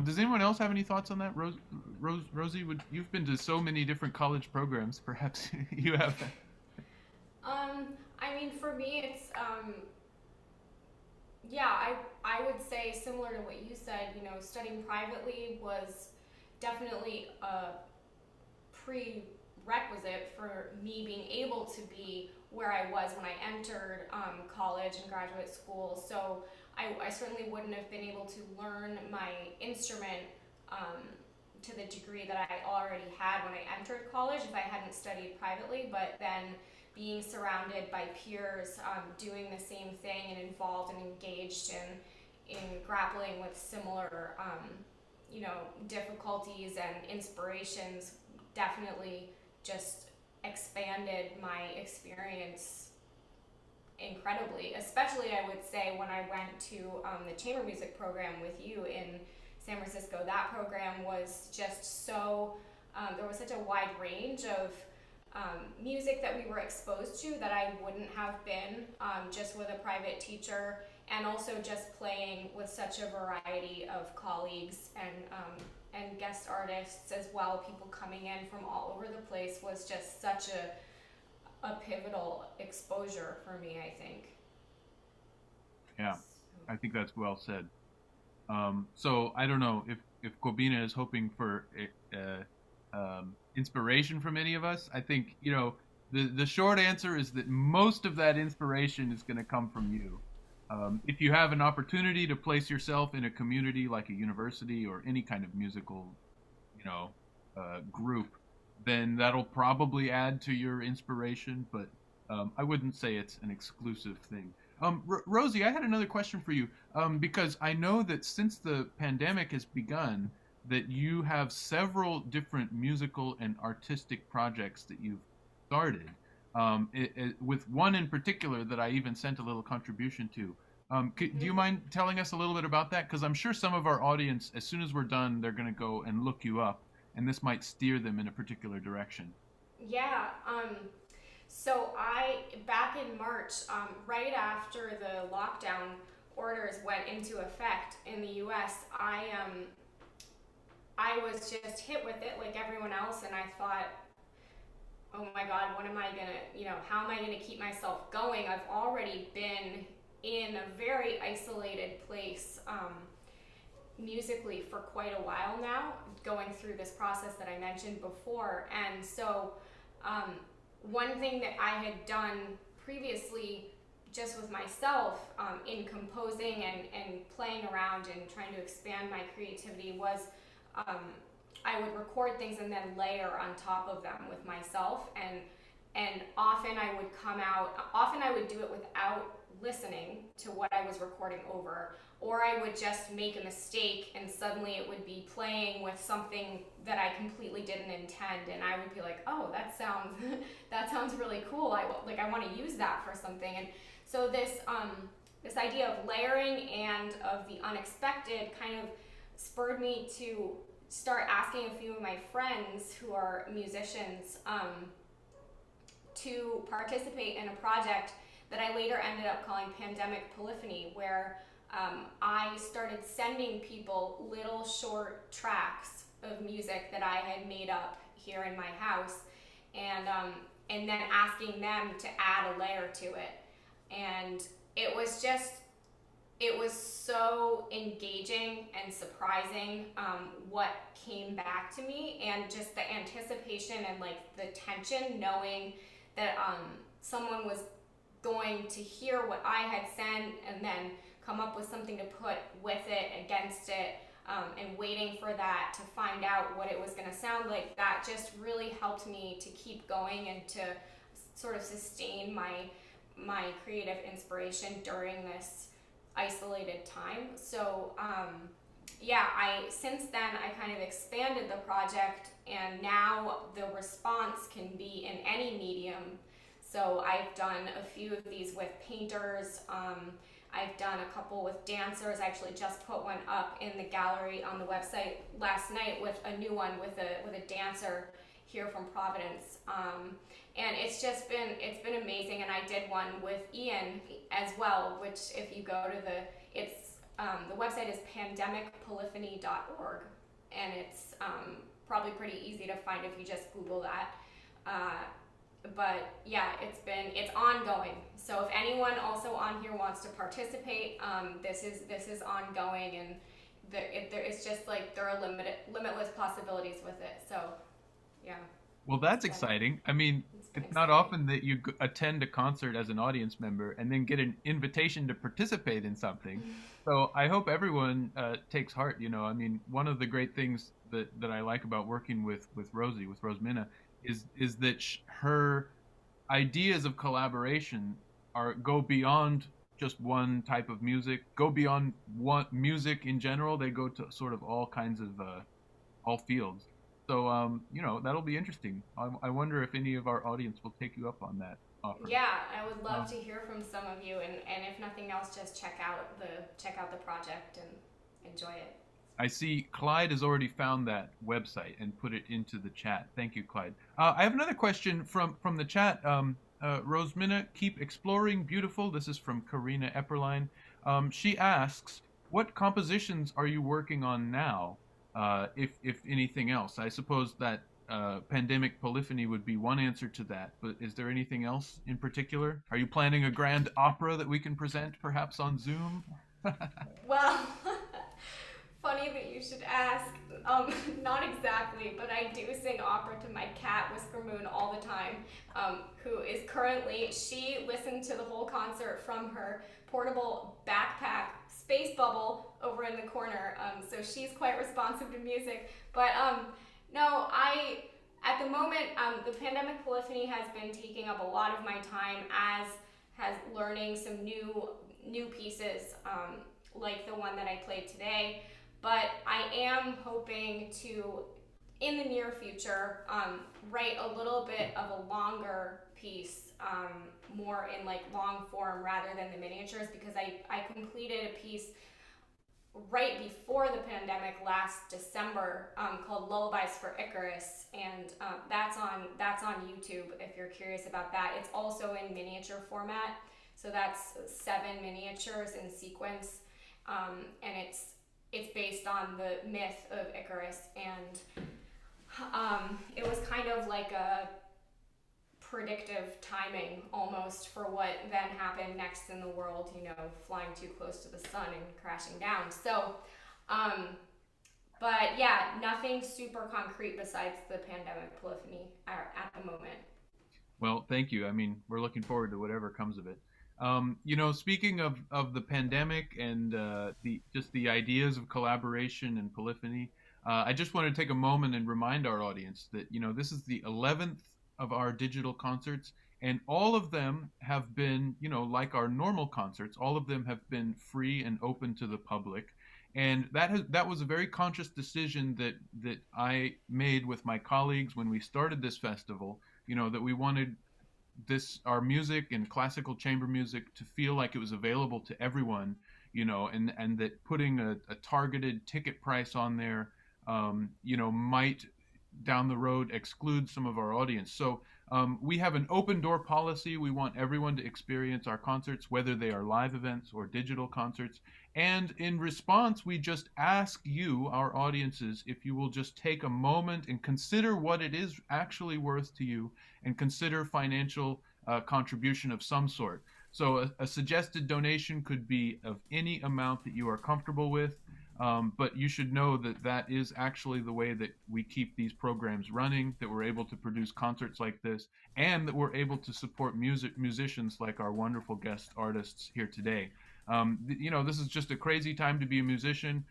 Does anyone else have any thoughts on that? Rosie, you've been to so many different college programs. Perhaps you have. I mean, for me, it's yeah, I would say similar to what you said. Studying privately was definitely a prerequisite for me being able to be where I was when I entered college and graduate school. So I certainly wouldn't have been able to learn my instrument to the degree that I already had when I entered college if I hadn't studied privately. But then being surrounded by peers doing the same thing and involved and engaged in grappling with similar difficulties and inspirations definitely just expanded my experience incredibly. Especially, I would say, when I went to the chamber music program with you in San Francisco. That program was just so, there was such a wide range of music that we were exposed to that I wouldn't have been just with a private teacher, and also just playing with such a variety of colleagues and guest artists as well. People coming in from all over the place was just such a pivotal exposure for me, I think. Yeah, I think that's well said. So I don't know if Kobina is hoping for inspiration from any of us. I think the short answer is that most of that inspiration is going to come from you. If you have an opportunity to place yourself in a community like a university or any kind of musical, group, then that'll probably add to your inspiration. But I wouldn't say it's an exclusive thing. Rosie, I had another question for you, because I know that since the pandemic has begun, that you have several different musical and artistic projects that you've started, with one in particular that I even sent a little contribution to. Do you mind telling us a little bit about that? Because I'm sure some of our audience, as soon as we're done, they're going to go and look you up, and this might steer them in a particular direction. Yeah. So back in March, right after the lockdown orders went into effect in the U.S., I was just hit with it like everyone else, and I thought, oh my God, what am I gonna, how am I gonna keep myself going? I've already been in a very isolated place musically for quite a while now, going through this process that I mentioned before. And so one thing that I had done previously just with myself in composing and playing around and trying to expand my creativity was I would record things and then layer on top of them with myself, and often I would do it without listening to what I was recording over, or I would just make a mistake and suddenly it would be playing with something that I completely didn't intend, and I would be like, oh, that sounds really cool. I want to use that for something. And so this idea of layering and of the unexpected kind of spurred me to start asking a few of my friends who are musicians to participate in a project that I later ended up calling Pandemic Polyphony, where I started sending people little short tracks of music that I had made up here in my house. And and then asking them to add a layer to it. And it was so engaging and surprising what came back to me, and just the anticipation and like the tension, knowing that someone was going to hear what I had sent and then come up with something to put with it, against it, and waiting for that to find out what it was going to sound like. That just really helped me to keep going and to sort of sustain my creative inspiration during this isolated time. So yeah, since then I kind of expanded the project, and now the response can be in any medium. So I've done a few of these with painters. I've done a couple with dancers. I actually just put one up in the gallery on the website last night with a new one with a dancer here from Providence. And it's been amazing. And I did one with Ian as well, which if you go to the website is pandemicpolyphony.org, and it's probably pretty easy to find if you just Google that. But yeah, it's ongoing. So if anyone also on here wants to participate, this is ongoing, and it's just like there are limitless possibilities with it. So yeah. Well, that's exciting. I mean, it's not often that you attend a concert as an audience member and then get an invitation to participate in something. So I hope everyone takes heart. You know, I mean, one of the great things that I like about working with Roseminna, is that her ideas of collaboration go beyond just one type of music, go beyond one music in general. They go to sort of all kinds of all fields. So you know, that'll be interesting. I wonder if any of our audience will take you up on that offer. Yeah, I would love to hear from some of you, and if nothing else, just check out the project and enjoy it. I see Clyde has already found that website and put it into the chat. Thank you, Clyde. I have another question from the chat. Roseminna, keep exploring, beautiful. This is from Karina Epperlein. She asks, what compositions are you working on now, if anything else? I suppose that pandemic polyphony would be one answer to that, but is there anything else in particular? Are you planning a grand opera that we can present perhaps on Zoom? Well, funny that you should ask. Not exactly, but I do sing opera to my cat, Whisker Moon, all the time, who is currently, she listened to the whole concert from her portable backpack space bubble over in the corner, so she's quite responsive to music. But no, at the moment, the pandemic polyphony has been taking up a lot of my time, as has learning some new pieces, like the one that I played today. But I am hoping to, in the near future, write a little bit of a longer piece, more in like long form rather than the miniatures, because I completed a piece right before the pandemic last December, called Lullabies for Icarus, and that's on YouTube if you're curious about that. It's also in miniature format, so that's 7 miniatures in sequence, and it's based on the myth of Icarus, and it was kind of like a predictive timing almost for what then happened next in the world, you know, flying too close to the sun and crashing down. So, but yeah, nothing super concrete besides the pandemic polyphony at the moment. Well, thank you. I mean, we're looking forward to whatever comes of it. You know, speaking of the pandemic and the ideas of collaboration and polyphony, I just want to take a moment and remind our audience that, you know, this is the 11th of our digital concerts, and all of them have been, you know, like our normal concerts, all of them have been free and open to the public. And that was a very conscious decision that I made with my colleagues when we started this festival, you know, that we wanted our music and classical chamber music to feel like it was available to everyone, you know, and that putting a targeted ticket price on there, you know, might down the road exclude some of our audience. So We have an open door policy. We want everyone to experience our concerts, whether they are live events or digital concerts. And in response, we just ask you, our audiences, if you will just take a moment and consider what it is actually worth to you and consider financial contribution of some sort. So a suggested donation could be of any amount that you are comfortable with. But you should know that that is actually the way that we keep these programs running, that we're able to produce concerts like this, and that we're able to support musicians like our wonderful guest artists here today. This is just a crazy time to be a musician.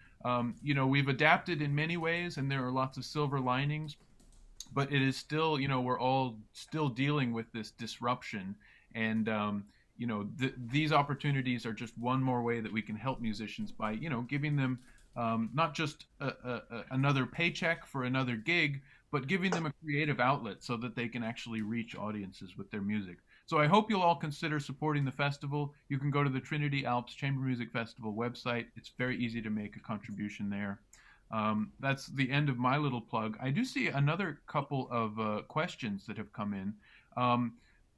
We've adapted in many ways, and there are lots of silver linings, but it is still, we're all still dealing with this disruption. And these opportunities are just one more way that we can help musicians by giving them not just another paycheck for another gig, but giving them a creative outlet so that they can actually reach audiences with their music. So I hope you'll all consider supporting the festival. You can go to the Trinity Alps Chamber Music Festival website. It's very easy to make a contribution there. That's the end of my little plug. I do see another couple of questions that have come in.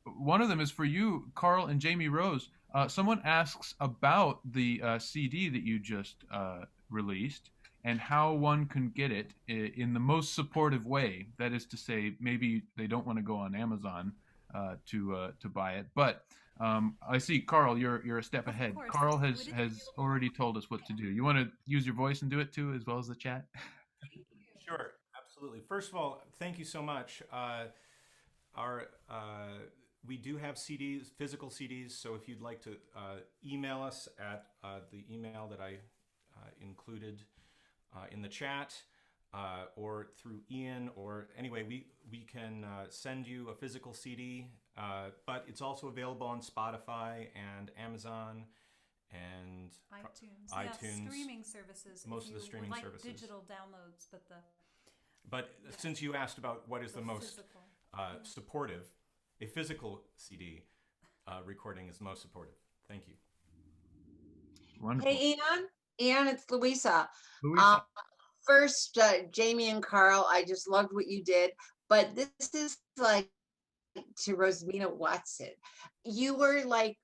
One of them is for you, Karl and Jamie Rose. Someone asks about the CD that you just released and how one can get it in the most supportive way. That is to say, maybe they don't want to go on Amazon to buy it. But I see, Karl, you're a step ahead. course. Karl has already told us what to do. You want to use your voice and do it too, as well as the chat? Sure, absolutely. First of all, thank you so much. We do have CDs, physical CDs, so if you'd like to email us at the email that I included in the chat, or through Ian, or anyway, we can send you a physical CD, but it's also available on Spotify and Amazon and iTunes. iTunes. Yeah, streaming services. Most of the streaming like services. Digital downloads, But since you asked about what is the most physical. supportive, a physical CD recording is most supportive. Thank you. Wonderful. Hey, Ian, it's Louisa. Louisa. First, Jamie and Karl, I just loved what you did, but this is like to Roseminna Watson. You were like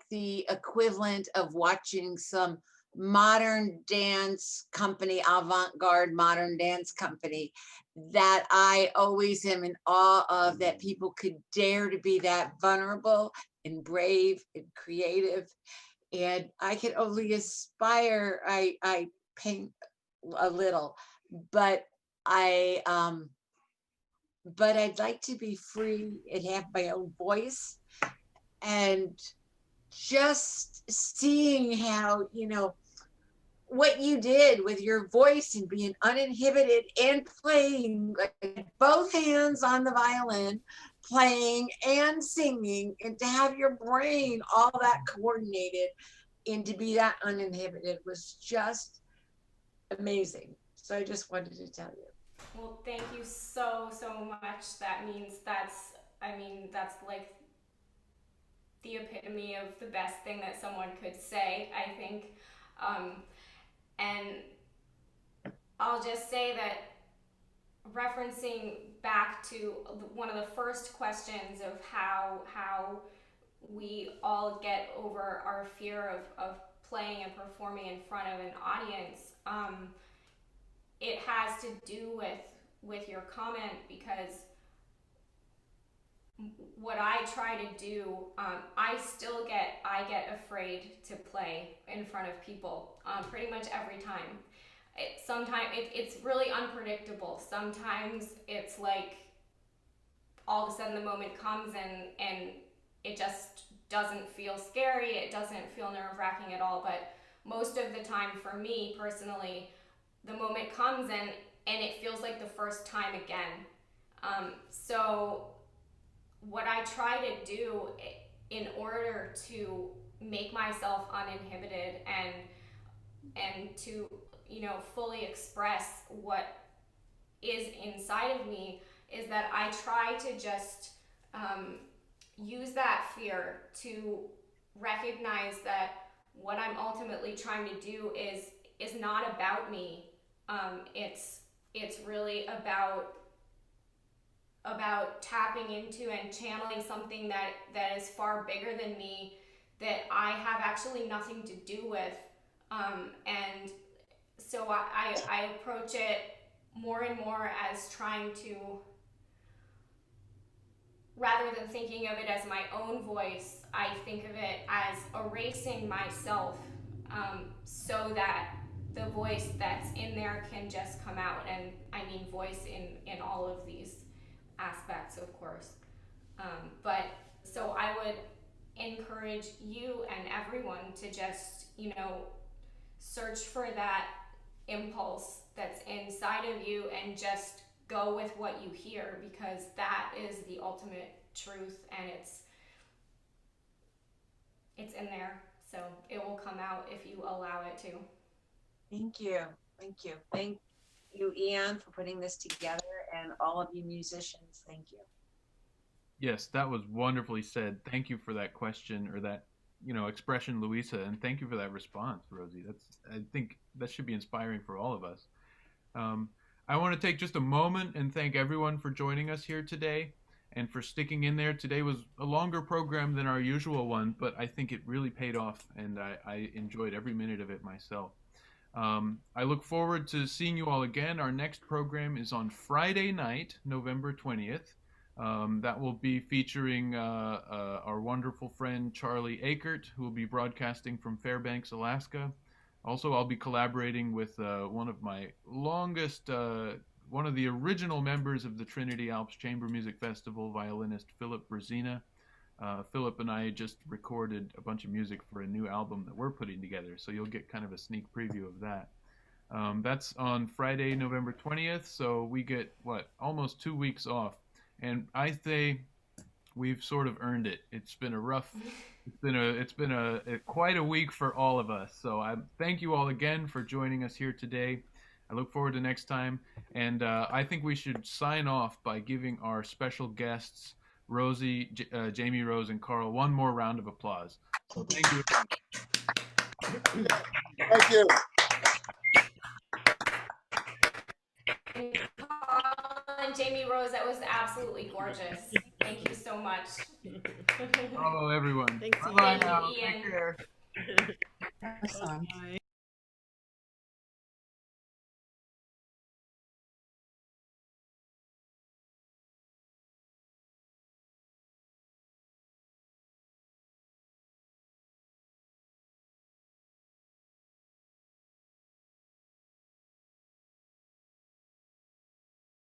the equivalent of watching some modern dance company, avant-garde modern dance company that I always am in awe of, that people could dare to be that vulnerable and brave and creative. And I can only aspire. I paint a little, but I'd like to be free and have my own voice. And just seeing how, what you did with your voice and being uninhibited and playing like both hands on the violin, playing and singing, and to have your brain all that coordinated and to be that uninhibited was just amazing. So I just wanted to tell you. Well, thank you so much. That means that's like the epitome of the best thing that someone could say, I think. And I'll just say that, referencing back to one of the first questions of how we all get over our fear of playing and performing in front of an audience, it has to do with your comment, because what I try to do, I get afraid to play in front of people pretty much every time. Sometimes it's really unpredictable. Sometimes it's like all of a sudden the moment comes and it just doesn't feel scary. It doesn't feel nerve-wracking at all. But most of the time, for me personally, the moment comes and it feels like the first time again. So what I try to do in order to make myself uninhibited and to fully express what is inside of me is that I try to just use that fear to recognize that what I'm ultimately trying to do is not about me. It's really about about tapping into and channeling something that is far bigger than me, that I have actually nothing to do with. And so I approach it more and more as trying to, rather than thinking of it as my own voice, I think of it as erasing myself, so that the voice that's in there can just come out. And I mean voice in all of these aspects, of course. But so I would encourage you and everyone to just, search for that impulse that's inside of you and just go with what you hear, because that is the ultimate truth, and it's in there. So it will come out if you allow it to. Thank you. Thank you. Thank you, Ian, for putting this together, and all of you musicians. Thank you. Yes, that was wonderfully said. Thank you for that question, or that, expression, Louisa, and thank you for that response, Rosie. I think that should be inspiring for all of us. I want to take just a moment and thank everyone for joining us here today and for sticking in there. Today was a longer program than our usual one, but I think it really paid off, and I enjoyed every minute of it myself. I look forward to seeing you all again. Our next program is on Friday night, November 20th. That will be featuring our wonderful friend Charlie Akert, who will be broadcasting from Fairbanks, Alaska. Also, I'll be collaborating with one of my longest, one of the original members of the Trinity Alps Chamber Music Festival, violinist Philip Brzezina. Philip and I just recorded a bunch of music for a new album that we're putting together, so you'll get kind of a sneak preview of that. That's on Friday, November 20th, so we get, almost 2 weeks off. And I say we've sort of earned it. It's been quite a week for all of us. So I thank you all again for joining us here today. I look forward to next time. And I think we should sign off by giving our special guests, Rosie, Jamie Rose, and Karl, one more round of applause. So thank you. Thank you. Karl and Jamie Rose, that was absolutely gorgeous. Thank you so much. Bravo, everyone. Thanks, Bye-bye Ian. now. Ian. Take care. Bye.